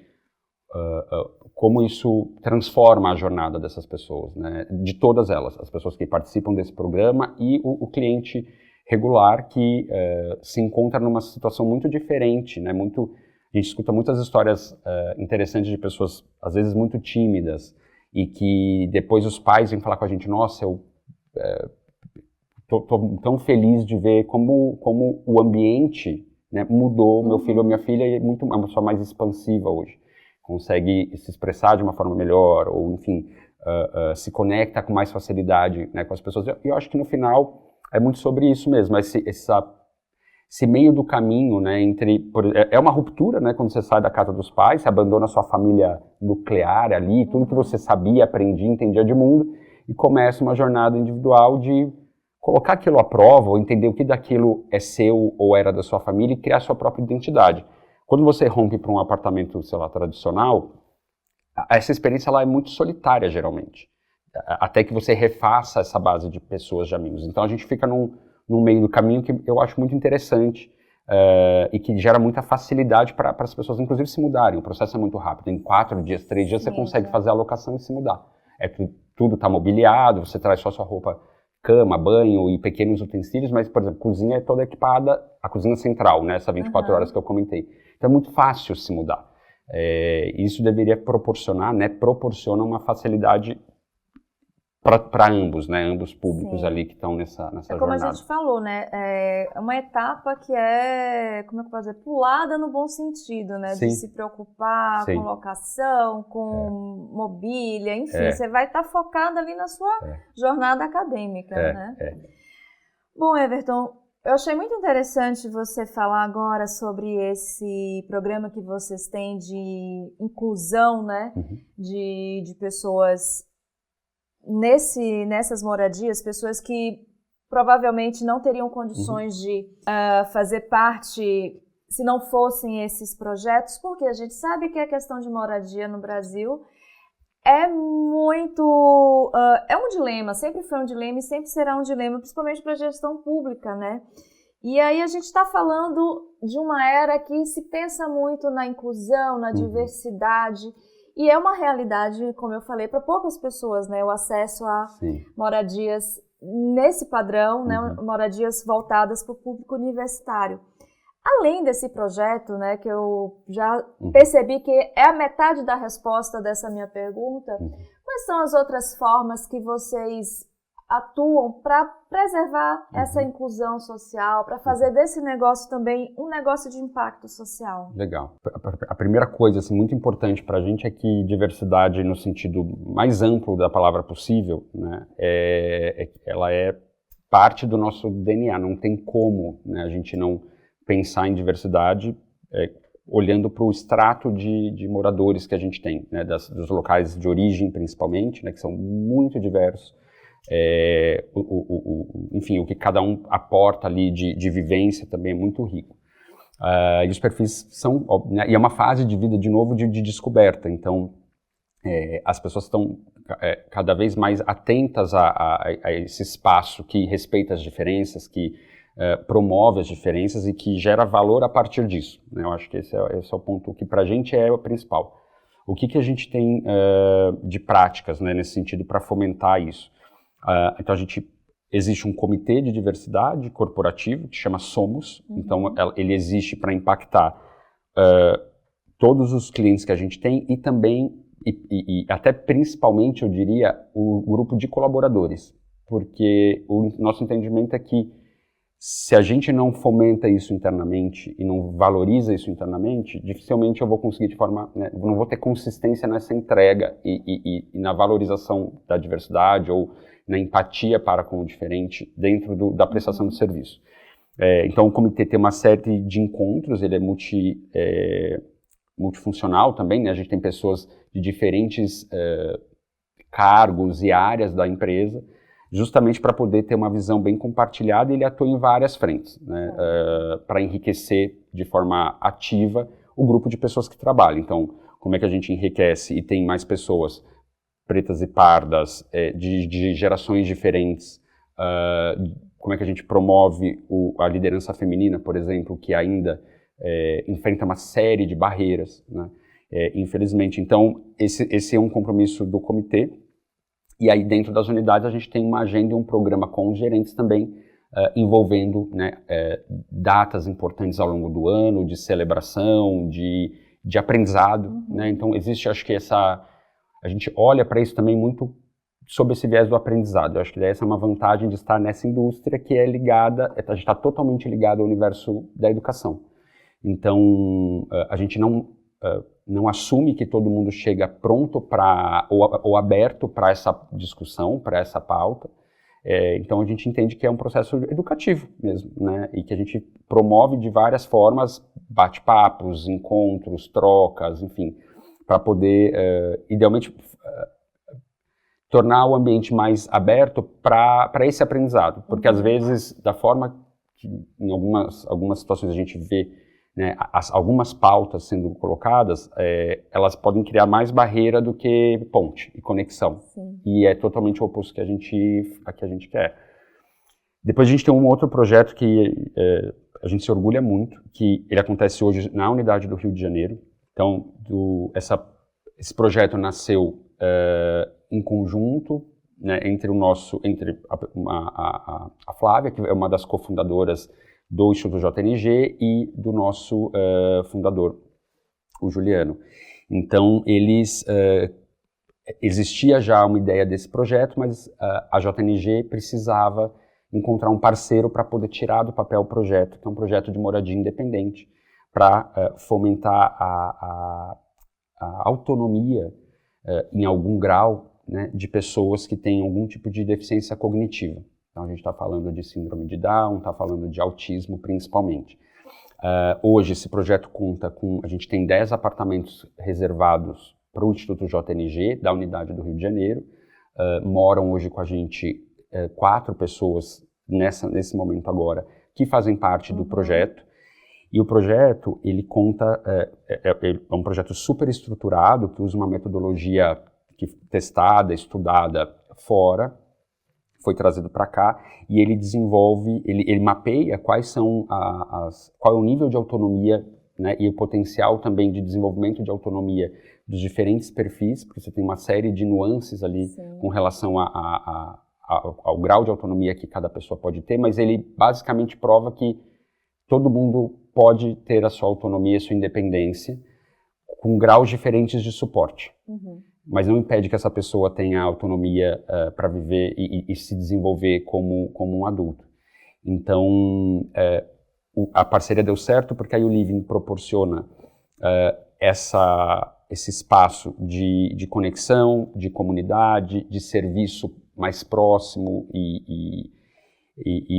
como isso transforma a jornada dessas pessoas, né, de todas elas, as pessoas que participam desse programa e o cliente regular que se encontra numa situação muito diferente, né, a gente escuta muitas histórias interessantes de pessoas, às vezes, muito tímidas, e que depois os pais vêm falar com a gente, nossa, eu tô tão feliz de ver como o ambiente, né, mudou, meu filho ou minha filha é uma pessoa mais expansiva hoje, consegue se expressar de uma forma melhor, ou enfim, se conecta com mais facilidade, né, com as pessoas. E eu acho que no final é muito sobre isso mesmo, esse meio do caminho, né, é uma ruptura, né, quando você sai da casa dos pais, você abandona a sua família nuclear ali, tudo que você sabia, aprendia, entendia de mundo, e começa uma jornada individual de colocar aquilo à prova, ou entender o que daquilo é seu ou era da sua família, e criar sua própria identidade. Quando você rompe para um apartamento, sei lá, tradicional, essa experiência lá é muito solitária, geralmente, até que você refaça essa base de pessoas, de amigos. Então a gente fica num meio do caminho que eu acho muito interessante e que gera muita facilidade para as pessoas, inclusive, se mudarem. O processo é muito rápido. Em 4 dias, 3 dias, você consegue fazer a alocação e se mudar. Tudo está mobiliado, você traz só sua roupa, cama, banho e pequenos utensílios, mas, por exemplo, a cozinha é toda equipada, a cozinha central, né, essa 24 horas que eu comentei. Então é muito fácil se mudar. Isso deveria proporcionar, né, proporciona uma facilidade para ambos, né, ambos públicos ali que estão nessa jornada. Como a gente falou, né, é uma etapa que como é que eu posso dizer, pulada no bom sentido, né, de se preocupar com locação, com mobília, enfim, você vai estar focado ali na sua jornada acadêmica, né. Bom, Everton, eu achei muito interessante você falar agora sobre esse programa que vocês têm de inclusão, né, de pessoas nessas moradias, pessoas que provavelmente não teriam condições de fazer parte se não fossem esses projetos, porque a gente sabe que a questão de moradia no Brasil é muito... é um dilema, sempre foi um dilema e sempre será um dilema, principalmente para a gestão pública, né? E aí a gente está falando de uma era que se pensa muito na inclusão, na diversidade, e é uma realidade, como eu falei, para poucas pessoas, né? O acesso a moradias nesse padrão, né? Moradias voltadas para o público universitário. Além desse projeto, né, que eu já percebi que é a metade da resposta dessa minha pergunta, quais são as outras formas que vocês atuam para preservar essa inclusão social, para fazer desse negócio também um negócio de impacto social? Legal. A primeira coisa assim, muito importante para a gente é que diversidade, no sentido mais amplo da palavra possível, né, ela é parte do nosso DNA. Não tem como, né, a gente não pensar em diversidade olhando para o extrato de moradores que a gente tem, né, dos locais de origem principalmente, né, que são muito diversos. Enfim, o que cada um aporta ali de vivência também é muito rico. E os perfis são, né, e é uma fase de vida, de novo, de descoberta. Então, as pessoas estão cada vez mais atentas a esse espaço que respeita as diferenças, que promove as diferenças e que gera valor a partir disso, né? Eu acho que esse é o ponto que para a gente é o principal. O que a gente tem de práticas, né, nesse sentido para fomentar isso? Então existe um comitê de diversidade corporativo que chama Somos. Então ele existe para impactar todos os clientes que a gente tem e também, e até principalmente, eu diria, o grupo de colaboradores, porque o nosso entendimento é que se a gente não fomenta isso internamente e não valoriza isso internamente, dificilmente eu vou conseguir de forma, né, não vou ter consistência nessa entrega e na valorização da diversidade ou na empatia para com o diferente dentro da prestação de serviço. Então o comitê tem uma série de encontros, ele é multifuncional também, né? A gente tem pessoas de diferentes cargos e áreas da empresa, justamente para poder ter uma visão bem compartilhada, e ele atua em várias frentes, né, para enriquecer de forma ativa o grupo de pessoas que trabalham. Então, como é que a gente enriquece e tem mais pessoas pretas e pardas, de gerações diferentes, como é que a gente promove a liderança feminina, por exemplo, que ainda enfrenta uma série de barreiras, né? Infelizmente. Então, esse é um compromisso do comitê, e aí dentro das unidades a gente tem uma agenda e um programa com os gerentes também, envolvendo, né, datas importantes ao longo do ano, de celebração, de aprendizado, né? Então existe, acho que a gente olha para isso também muito sob esse viés do aprendizado. Eu acho que essa é uma vantagem de estar nessa indústria que é ligada, a gente está totalmente ligado ao universo da educação. Então a gente não assume que todo mundo chega pronto ou aberto para essa discussão, para essa pauta. Então a gente entende que é um processo educativo mesmo, né? E que a gente promove de várias formas, bate-papos, encontros, trocas, enfim, para poder, idealmente, tornar o ambiente mais aberto para esse aprendizado. Porque às vezes, da forma que em algumas situações a gente vê, né, algumas pautas sendo colocadas, elas podem criar mais barreira do que ponte e conexão. Sim. E é totalmente o oposto que a gente quer. Depois a gente tem um outro projeto que a gente se orgulha muito, que ele acontece hoje na unidade do Rio de Janeiro. Então, esse projeto nasceu em conjunto, né, entre a Flávia, que é uma das cofundadoras do Instituto JNG, e do nosso fundador, o Juliano. Então, existia já uma ideia desse projeto, mas a JNG precisava encontrar um parceiro para poder tirar do papel o projeto, que é um projeto de moradia independente, para fomentar a autonomia, em algum grau, né, de pessoas que têm algum tipo de deficiência cognitiva. Então, a gente está falando de síndrome de Down, está falando de autismo, principalmente. Hoje, esse projeto conta com... A gente tem 10 apartamentos reservados para o Instituto JNG, da unidade do Rio de Janeiro. Moram hoje com a gente 4 pessoas, nesse momento agora, que fazem parte do projeto. E o projeto, ele conta... é um projeto super estruturado, que usa uma metodologia testada, estudada fora, foi trazido para cá, e ele desenvolve, ele mapeia quais são qual é o nível de autonomia, né, e o potencial também de desenvolvimento de autonomia dos diferentes perfis, porque você tem uma série de nuances ali. Sim. Com relação ao grau de autonomia que cada pessoa pode ter, mas ele basicamente prova que todo mundo pode ter a sua autonomia, a sua independência, com graus diferentes de suporte. Mas não impede que essa pessoa tenha autonomia para viver e se desenvolver como um adulto. Então, a parceria deu certo porque a YouLiving proporciona esse espaço de conexão, de comunidade, de serviço mais próximo, e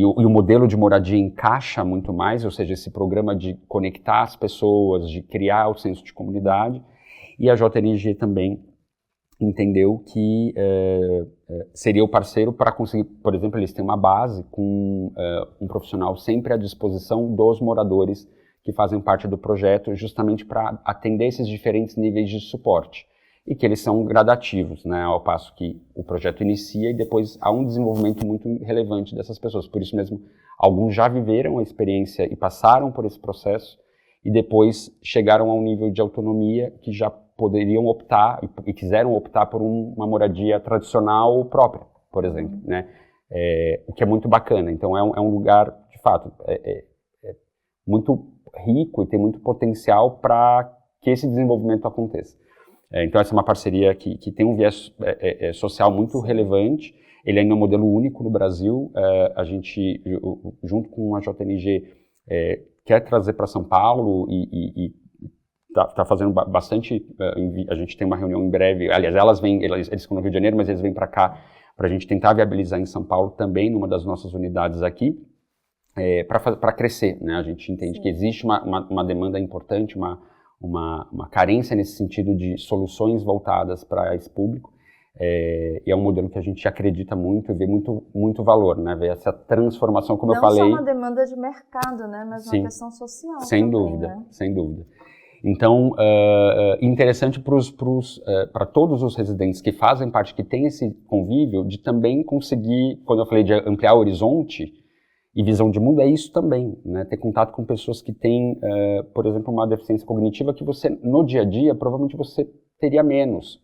o modelo de moradia encaixa muito mais, ou seja, esse programa de conectar as pessoas, de criar o senso de comunidade. E a JNG também entendeu que seria o parceiro para conseguir, por exemplo, eles têm uma base com um profissional sempre à disposição dos moradores que fazem parte do projeto, justamente para atender esses diferentes níveis de suporte, e que eles são gradativos, né, ao passo que o projeto inicia e depois há um desenvolvimento muito relevante dessas pessoas. Por isso mesmo, alguns já viveram a experiência e passaram por esse processo, e depois chegaram a um nível de autonomia que já poderiam optar e quiseram optar por uma moradia tradicional própria, por exemplo, né? O que é muito bacana. Então é um lugar, de fato, muito rico e tem muito potencial para que esse desenvolvimento aconteça. Então essa é uma parceria que tem um viés social muito relevante. Ele ainda é um modelo único no Brasil. A gente, junto com a JNG, quer trazer para São Paulo e tá fazendo bastante. A gente tem uma reunião em breve. Aliás, eles ficam no Rio de Janeiro, mas eles vêm para cá para a gente tentar viabilizar em São Paulo também, numa das nossas unidades aqui, para crescer, né? A gente entende que existe uma demanda importante, uma carência nesse sentido de soluções voltadas para esse público. E é um modelo que a gente acredita muito e vê muito valor, né? Ver essa transformação, como eu falei. Não só uma demanda de mercado, né? Mas uma questão social. Sem também, dúvida, né? Sem dúvida. Então, interessante para todos os residentes que fazem parte, que têm esse convívio, de também conseguir, quando eu falei de ampliar o horizonte e visão de mundo, é isso também, né? Ter contato com pessoas que têm, por exemplo, uma deficiência cognitiva que você, no dia a dia, provavelmente você teria menos.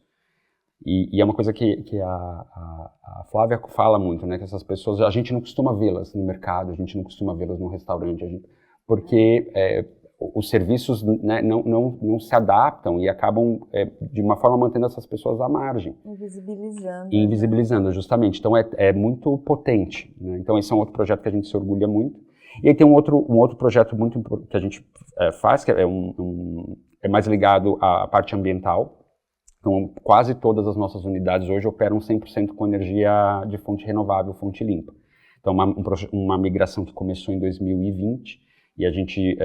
E é uma coisa que a Flávia fala muito, né? Que essas pessoas, a gente não costuma vê-las no mercado, a gente não costuma vê-las no restaurante, porque os serviços, né, não se adaptam e acabam, de uma forma, mantendo essas pessoas à margem. Invisibilizando. Invisibilizando, justamente. Então, é muito potente, né? Então, esse é um outro projeto que a gente se orgulha muito. E aí tem um outro projeto muito que a gente faz, que é mais ligado à parte ambiental. Então, quase todas as nossas unidades hoje operam 100% com energia de fonte renovável, fonte limpa. Então, uma migração que começou em 2020, e a gente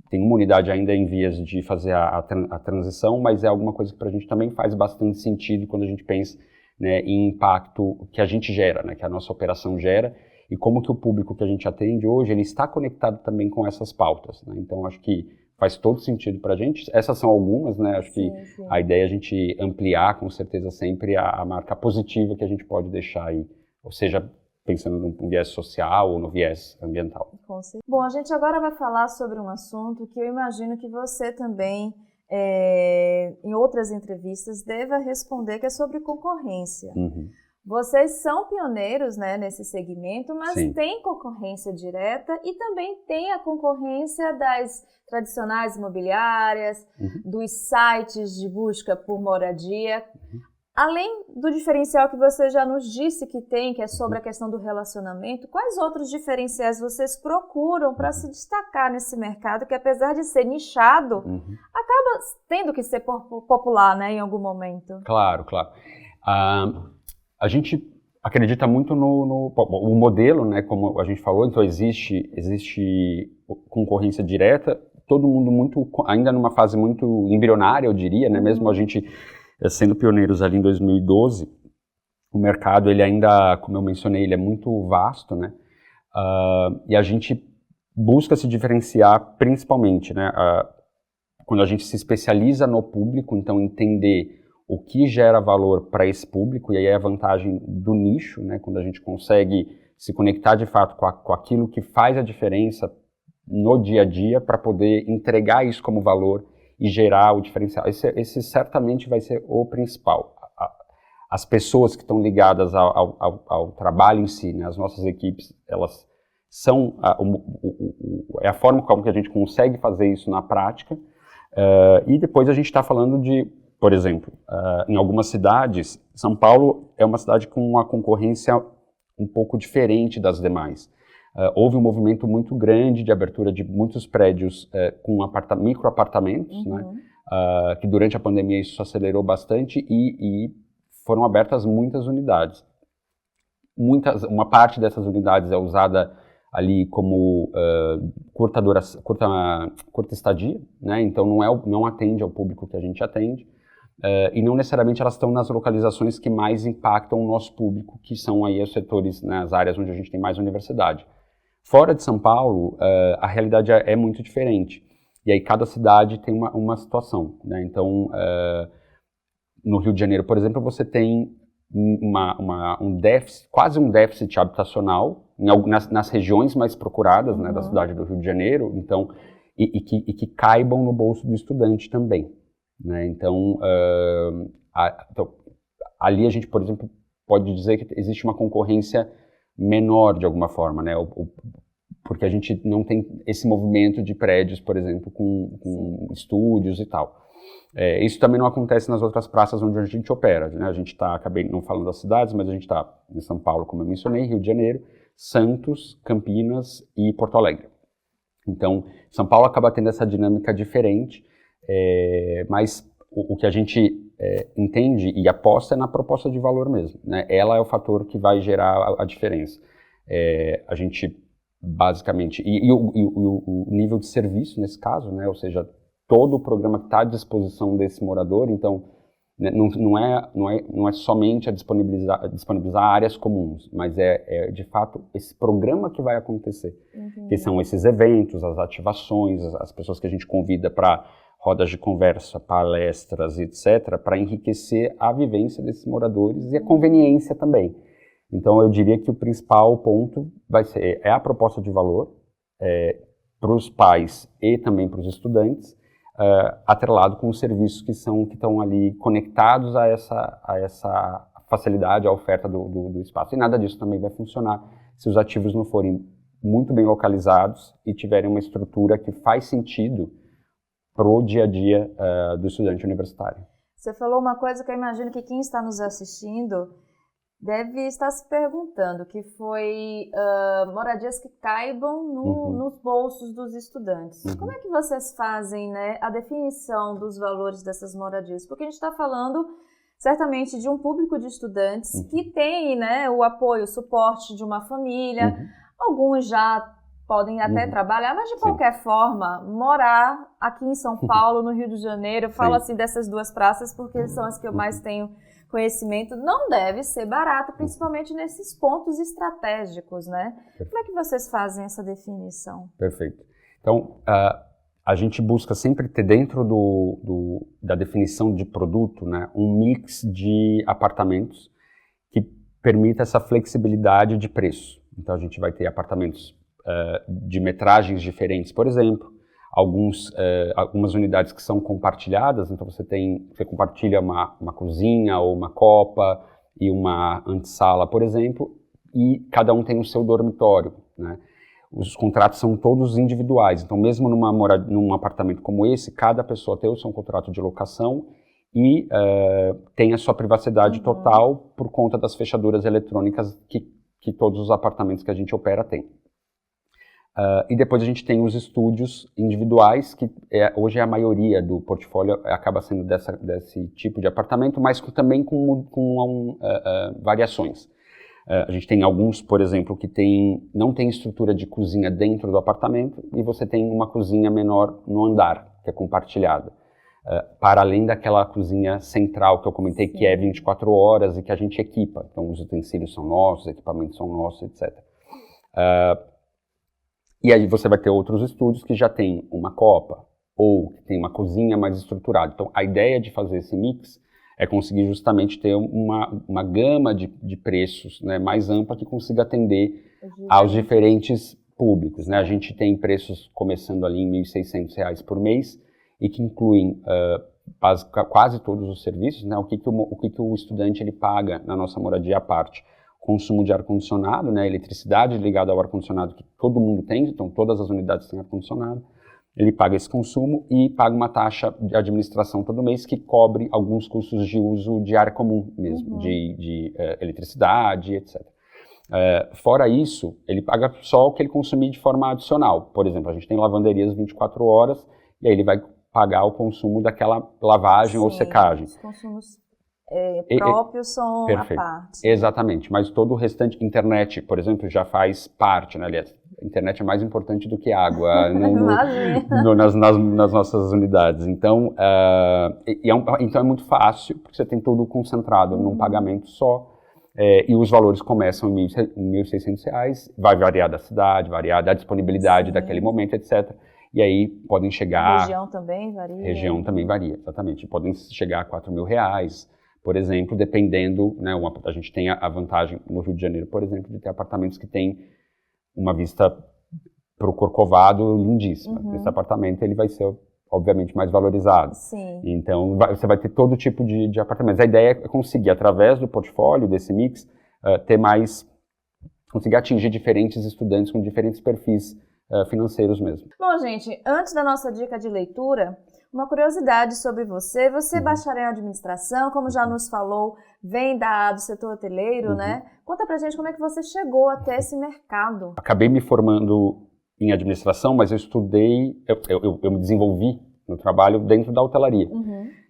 tem uma unidade ainda em vias de fazer a transição, mas é alguma coisa que para a gente também faz bastante sentido quando a gente pensa, né, em impacto que a gente gera, né, que a nossa operação gera, e como que o público que a gente atende hoje, ele está conectado também com essas pautas, né? Então, acho que faz todo sentido para a gente. Essas são algumas, né? Acho que a ideia é a gente ampliar, com certeza, sempre a marca positiva que a gente pode deixar aí, ou seja, pensando no viés social ou no viés ambiental. Bom, a gente agora vai falar sobre um assunto que eu imagino que você também, em outras entrevistas, deva responder, que é sobre concorrência. Uhum. Vocês são pioneiros, né, nesse segmento, mas Sim. tem concorrência direta e também tem a concorrência das tradicionais imobiliárias, dos sites de busca por moradia. Além do diferencial que você já nos disse que tem, que é sobre a questão do relacionamento, quais outros diferenciais vocês procuram para se destacar nesse mercado que, apesar de ser nichado, acaba tendo que ser popular, né, em algum momento? Claro. A gente acredita muito no modelo, né, como a gente falou, então existe concorrência direta, todo mundo ainda numa fase muito embrionária, eu diria, né, mesmo a gente sendo pioneiros ali em 2012, o mercado, ele ainda, como eu mencionei, ele é muito vasto, né, e a gente busca se diferenciar principalmente, né, quando a gente se especializa no público, então entender o que gera valor para esse público, e aí é a vantagem do nicho, né, quando a gente consegue se conectar de fato com aquilo que faz a diferença no dia a dia para poder entregar isso como valor e gerar o diferencial. Esse certamente vai ser o principal. As pessoas que estão ligadas ao trabalho em si, né, as nossas equipes, elas são é a forma como que a gente consegue fazer isso na prática, e depois a gente está falando de, por exemplo, em algumas cidades, São Paulo é uma cidade com uma concorrência um pouco diferente das demais. Houve um movimento muito grande de abertura de muitos prédios com microapartamentos, né, que durante a pandemia isso acelerou bastante e foram abertas muitas unidades. Uma parte dessas unidades é usada ali como curta estadia, né, então não atende ao público que a gente atende. E não necessariamente elas estão nas localizações que mais impactam o nosso público, que são aí os setores, né, as áreas onde a gente tem mais universidade. Fora de São Paulo, a realidade é muito diferente. E aí cada cidade tem uma situação, né? Então, no Rio de Janeiro, por exemplo, você tem um déficit, quase um déficit habitacional nas regiões mais procuradas, né, da cidade do Rio de Janeiro, então, e que caibam no bolso do estudante também. Né? Então, ali a gente, por exemplo, pode dizer que existe uma concorrência menor de alguma forma, né? Porque a gente não tem esse movimento de prédios, por exemplo, com estúdios e tal. Isso também não acontece nas outras praças onde a gente opera, né? A gente está, acabei não falando das cidades, mas a gente está em São Paulo, como eu mencionei, Rio de Janeiro, Santos, Campinas e Porto Alegre. Então, São Paulo acaba tendo essa dinâmica diferente, mas o que a gente entende e aposta é na proposta de valor mesmo, né? Ela é o fator que vai gerar a diferença. A gente, basicamente, e o nível de serviço nesse caso, né? Ou seja, todo o programa que está à disposição desse morador, então, Não é somente a disponibilizar áreas comuns, mas de fato esse programa que vai acontecer, que são esses eventos, as ativações, as pessoas que a gente convida para rodas de conversa, palestras, etc., para enriquecer a vivência desses moradores e a conveniência também. Então eu diria que o principal ponto é a proposta de valor para os pais e também para os estudantes, atrelado com os serviços que estão ali conectados a essa facilidade, a oferta do espaço. E nada disso também vai funcionar se os ativos não forem muito bem localizados e tiverem uma estrutura que faz sentido para o dia a dia do estudante universitário. Você falou uma coisa que eu imagino que quem está nos assistindo deve estar se perguntando, que foi moradias que caibam nos bolsos dos estudantes. Como é que vocês fazem, né, a definição dos valores dessas moradias? Porque a gente está falando certamente de um público de estudantes que tem, né, o apoio, o suporte de uma família. Alguns já podem até trabalhar, mas de qualquer forma, morar aqui em São Paulo, no Rio de Janeiro, eu falo assim dessas duas praças porque são as que eu mais tenho conhecimento, não deve ser barato, principalmente nesses pontos estratégicos, né? Perfeito. Como é que vocês fazem essa definição? Perfeito. Então, a gente busca sempre ter dentro da definição de produto, né, um mix de apartamentos que permita essa flexibilidade de preço. Então, a gente vai ter apartamentos de metragens diferentes, por exemplo, algumas unidades que são compartilhadas, então você compartilha uma cozinha ou uma copa e uma antessala, por exemplo, e cada um tem o seu dormitório, né? Os contratos são todos individuais, então mesmo num apartamento como esse, cada pessoa tem o seu contrato de locação e tem a sua privacidade total por conta das fechaduras eletrônicas que todos os apartamentos que a gente opera têm. E depois a gente tem os estúdios individuais, que hoje é a maioria do portfólio acaba sendo desse tipo de apartamento, mas também com variações. A gente tem alguns, por exemplo, que não tem estrutura de cozinha dentro do apartamento e você tem uma cozinha menor no andar, que é compartilhada. Para além daquela cozinha central que eu comentei, que é 24 horas e que a gente equipa. Então os utensílios são nossos, os equipamentos são nossos, etc. E aí você vai ter outros estúdios que já tem uma copa ou que tem uma cozinha mais estruturada. Então a ideia de fazer esse mix é conseguir justamente ter uma gama de preços, né, mais ampla que consiga atender aos diferentes públicos, né? A gente tem preços começando ali em R$ 1.600 por mês e que incluem quase todos os serviços, né? O que o estudante ele paga na nossa moradia à parte. Consumo de ar-condicionado, né, eletricidade ligada ao ar-condicionado que todo mundo tem, então todas as unidades têm ar-condicionado, ele paga esse consumo e paga uma taxa de administração todo mês que cobre alguns custos de uso de área comum mesmo, de eletricidade, etc. Fora isso, ele paga só o que ele consumir de forma adicional. Por exemplo, a gente tem lavanderias 24 horas e aí ele vai pagar o consumo daquela lavagem ou secagem. Os consumos próprios são perfeito. A parte. Exatamente, mas todo o restante, internet, por exemplo, já faz parte, né? Aliás, a internet é mais importante do que água nas nossas unidades. Então, então é muito fácil, porque você tem tudo concentrado num pagamento só, e os valores começam em R$ 1.600, vai variar da cidade, variar da disponibilidade daquele momento, etc. E aí podem chegar... A região também varia? Região também varia, exatamente. Podem chegar a R$ 4.000, por exemplo, dependendo, né, a gente tem a vantagem no Rio de Janeiro, por exemplo, de ter apartamentos que têm uma vista para o Corcovado lindíssima. Esse apartamento ele vai ser, obviamente, mais valorizado. Sim. Então, você vai ter todo tipo de apartamentos. A ideia é conseguir, através do portfólio, desse mix, conseguir atingir diferentes estudantes com diferentes perfis financeiros mesmo. Bom, gente, antes da nossa dica de leitura, uma curiosidade sobre você. Você é bacharel em administração, como já nos falou, vem do setor hoteleiro, né? Conta pra gente como é que você chegou até esse mercado. Acabei me formando em administração, mas eu estudei, eu me desenvolvi no trabalho dentro da hotelaria.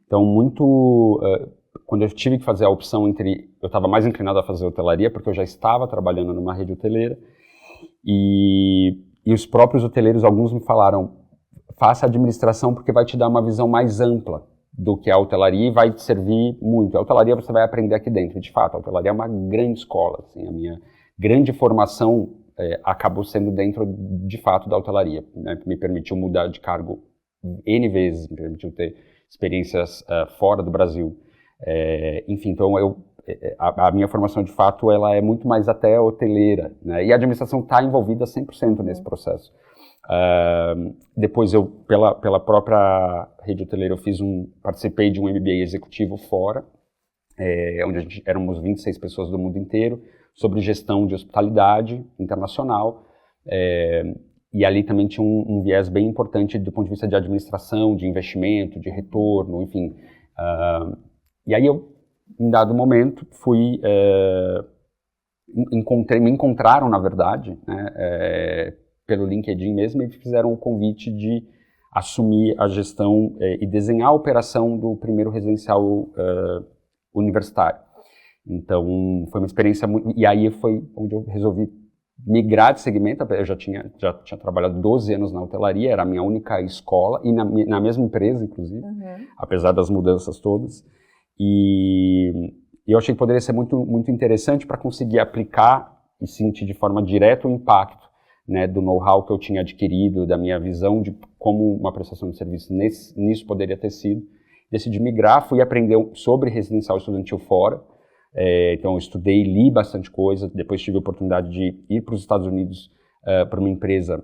Então, quando eu tive que fazer a opção eu estava mais inclinado a fazer hotelaria, porque eu já estava trabalhando numa rede hoteleira, e os próprios hoteleiros, alguns me falaram, faça administração porque vai te dar uma visão mais ampla do que a hotelaria e vai te servir muito. A hotelaria você vai aprender aqui dentro, de fato. A hotelaria é uma grande escola. Assim, a minha grande formação acabou sendo dentro, de fato, da hotelaria. Né? Me permitiu mudar de cargo N vezes, me permitiu ter experiências fora do Brasil. Enfim, então a minha formação, de fato, ela é muito mais até hoteleira, né? E a administração está envolvida 100% nesse processo. Depois pela própria rede hoteleira, participei de um MBA executivo fora, onde éramos 26 pessoas do mundo inteiro, sobre gestão de hospitalidade internacional, e ali também tinha um viés bem importante do ponto de vista de administração, de investimento, de retorno, enfim. E aí em dado momento, me encontraram, na verdade, né, pelo LinkedIn mesmo, e fizeram o convite de assumir a gestão e desenhar a operação do primeiro residencial universitário. Então, foi uma experiência muito... E aí foi onde eu resolvi migrar de segmento. Eu já tinha trabalhado 12 anos na hotelaria, era a minha única escola, e na mesma empresa, inclusive, apesar das mudanças todas. E eu achei que poderia ser muito, muito interessante para conseguir aplicar e sentir de forma direta o impacto, né, do know-how que eu tinha adquirido, da minha visão de como uma prestação de serviço nisso poderia ter sido. Decidi migrar, fui aprender sobre residencial estudantil fora. Então eu estudei, li bastante coisa. Depois tive a oportunidade de ir para os Estados Unidos para uma empresa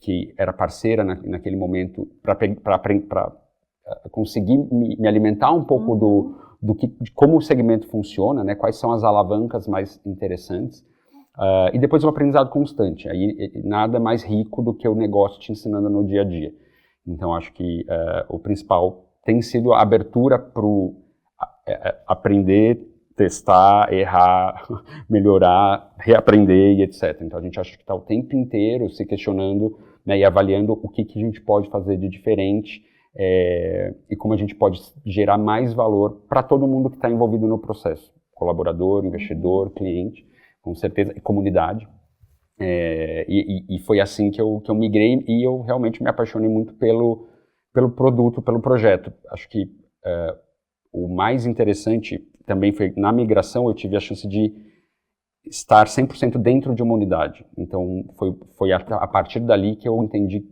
que era parceira naquele momento para conseguir me alimentar um pouco de como o segmento funciona, né, quais são as alavancas mais interessantes. E depois um aprendizado constante. Aí nada mais rico do que o negócio te ensinando no dia a dia. Então acho que o principal tem sido a abertura para aprender, testar, errar, melhorar, reaprender e etc. Então a gente acha que está o tempo inteiro se questionando, né, e avaliando o que a gente pode fazer de diferente e como a gente pode gerar mais valor para todo mundo que está envolvido no processo. Colaborador, investidor, cliente, com certeza, e comunidade. E foi assim que eu migrei, e eu realmente me apaixonei muito pelo produto, pelo projeto. Acho que o mais interessante também foi, na migração, eu tive a chance de estar 100% dentro de uma unidade. Então, foi a partir dali que eu entendi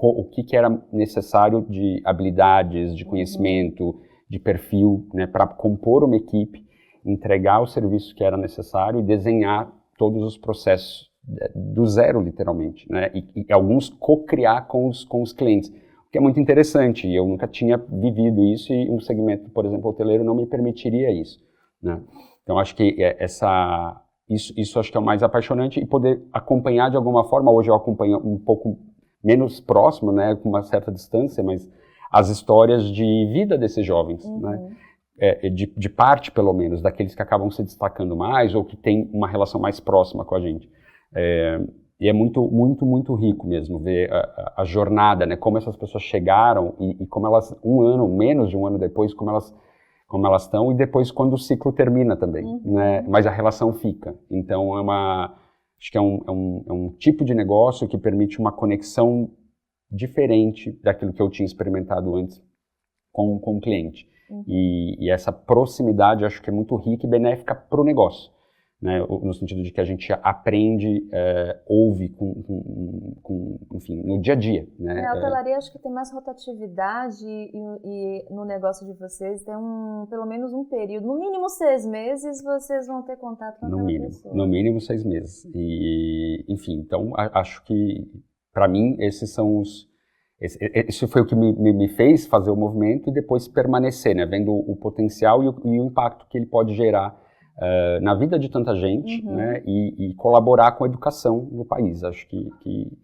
o que era necessário de habilidades, de conhecimento, de perfil, né, para compor uma equipe, entregar o serviço que era necessário e desenhar todos os processos do zero, literalmente, né, e alguns co-criar com os clientes, o que é muito interessante. Eu nunca tinha vivido isso, e um segmento, por exemplo, hoteleiro, não me permitiria isso, né. Então, acho que isso acho que é o mais apaixonante, e poder acompanhar de alguma forma. Hoje eu acompanho um pouco menos próximo, né, com uma certa distância, mas as histórias de vida desses jovens, né, de parte, pelo menos, daqueles que acabam se destacando mais ou que têm uma relação mais próxima com a gente. E é muito, muito, muito rico mesmo ver a jornada, né, como essas pessoas chegaram e como elas, menos de um ano depois, como elas estão, e depois quando o ciclo termina também, né, mas a relação fica. Então acho que é um tipo de negócio que permite uma conexão diferente daquilo que eu tinha experimentado antes com o cliente. E essa proximidade acho que é muito rica e benéfica para o negócio, né, no sentido de que a gente aprende, ouve, enfim, no dia a dia. Né? A hotelaria acho que tem mais rotatividade, e no negócio de vocês tem pelo menos um período, no mínimo 6 meses, vocês vão ter contato com aquela pessoa. No mínimo 6 meses. E, enfim, então acho que, para mim, esses são isso foi o que me fez fazer o movimento e depois permanecer, né, vendo o potencial e o impacto que ele pode gerar na vida de tanta gente, né, e colaborar com a educação no país. Acho que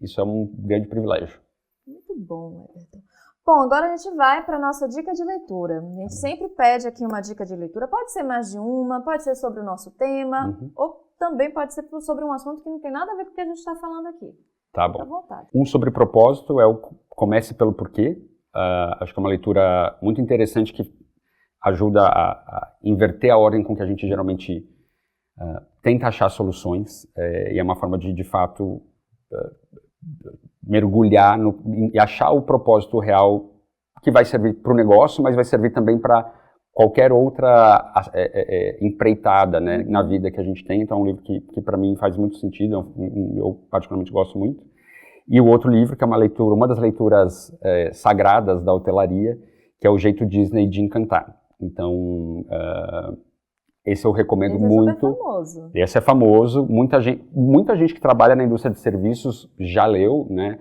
isso é um grande privilégio. Muito bom, Everton. Bom, agora a gente vai para a nossa dica de leitura. A gente sempre pede aqui uma dica de leitura. Pode ser mais de uma, pode ser sobre o nosso tema, ou também pode ser sobre um assunto que não tem nada a ver com o que a gente está falando aqui. Tá bom. Fica à vontade. Um sobre propósito é o Comece pelo Porquê. Acho que é uma leitura muito interessante que ajuda a inverter a ordem com que a gente geralmente tenta achar soluções, e é uma forma de fato, mergulhar e achar o propósito real que vai servir para o negócio, mas vai servir também para qualquer outra empreitada, né, na vida que a gente tem. Então é um livro que para mim faz muito sentido, eu particularmente gosto muito. E o outro livro, que é uma das leituras sagradas da hotelaria, que é O Jeito Disney de Encantar. Então, esse eu recomendo muito. Esse é super famoso. Esse é famoso. Muita gente que trabalha na indústria de serviços já leu, né?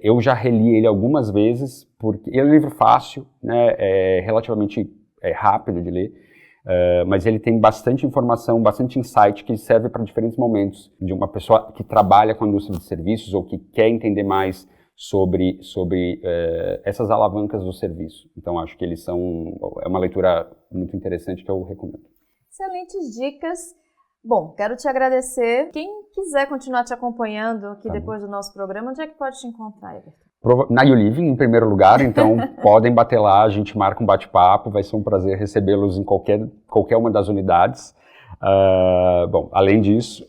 Eu já reli ele algumas vezes, porque ele é um livro fácil, né? Relativamente rápido de ler, mas ele tem bastante informação, bastante insight que serve para diferentes momentos de uma pessoa que trabalha com a indústria de serviços ou que quer entender mais sobre essas alavancas do serviço. Então, acho que é uma leitura muito interessante que eu recomendo. Excelentes dicas. Bom, quero te agradecer. Quem quiser continuar te acompanhando aqui depois do nosso programa, onde é que pode te encontrar, Everton? Na YouLiving, em primeiro lugar, então podem bater lá, a gente marca um bate-papo, vai ser um prazer recebê-los em qualquer uma das unidades. Bom, além disso,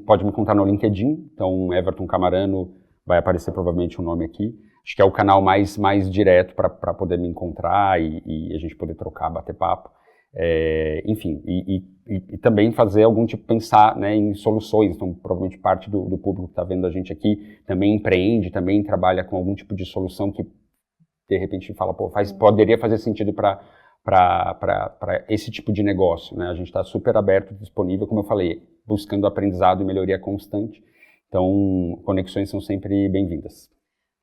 pode me encontrar no LinkedIn, então Everton Camarano vai aparecer provavelmente um nome aqui. Acho que é o canal mais direto para poder me encontrar e a gente poder trocar, bater papo. Enfim, e também fazer algum tipo, pensar, né, em soluções. Então, provavelmente parte do público que está vendo a gente aqui também empreende, também trabalha com algum tipo de solução que, de repente, fala, poderia fazer sentido para esse tipo de negócio, né? A gente está super aberto, disponível, como eu falei, buscando aprendizado e melhoria constante. Então, conexões são sempre bem-vindas.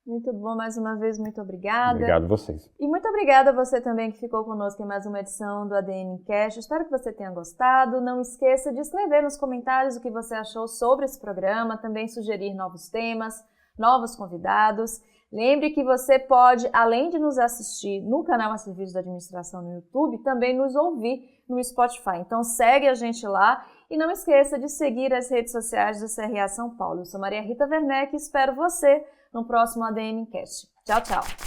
Muito bom, mais uma vez, muito obrigada. Obrigado a vocês. E muito obrigada a você também que ficou conosco em mais uma edição do ADM Cash. Espero que você tenha gostado. Não esqueça de escrever nos comentários o que você achou sobre esse programa, também sugerir novos temas, novos convidados. Lembre que você pode, além de nos assistir no canal A Serviço da Administração no YouTube, também nos ouvir no Spotify. Então segue a gente lá e não esqueça de seguir as redes sociais do CRA São Paulo. Eu sou Maria Rita Werneck e espero você no próximo ADM Cast. Tchau, tchau!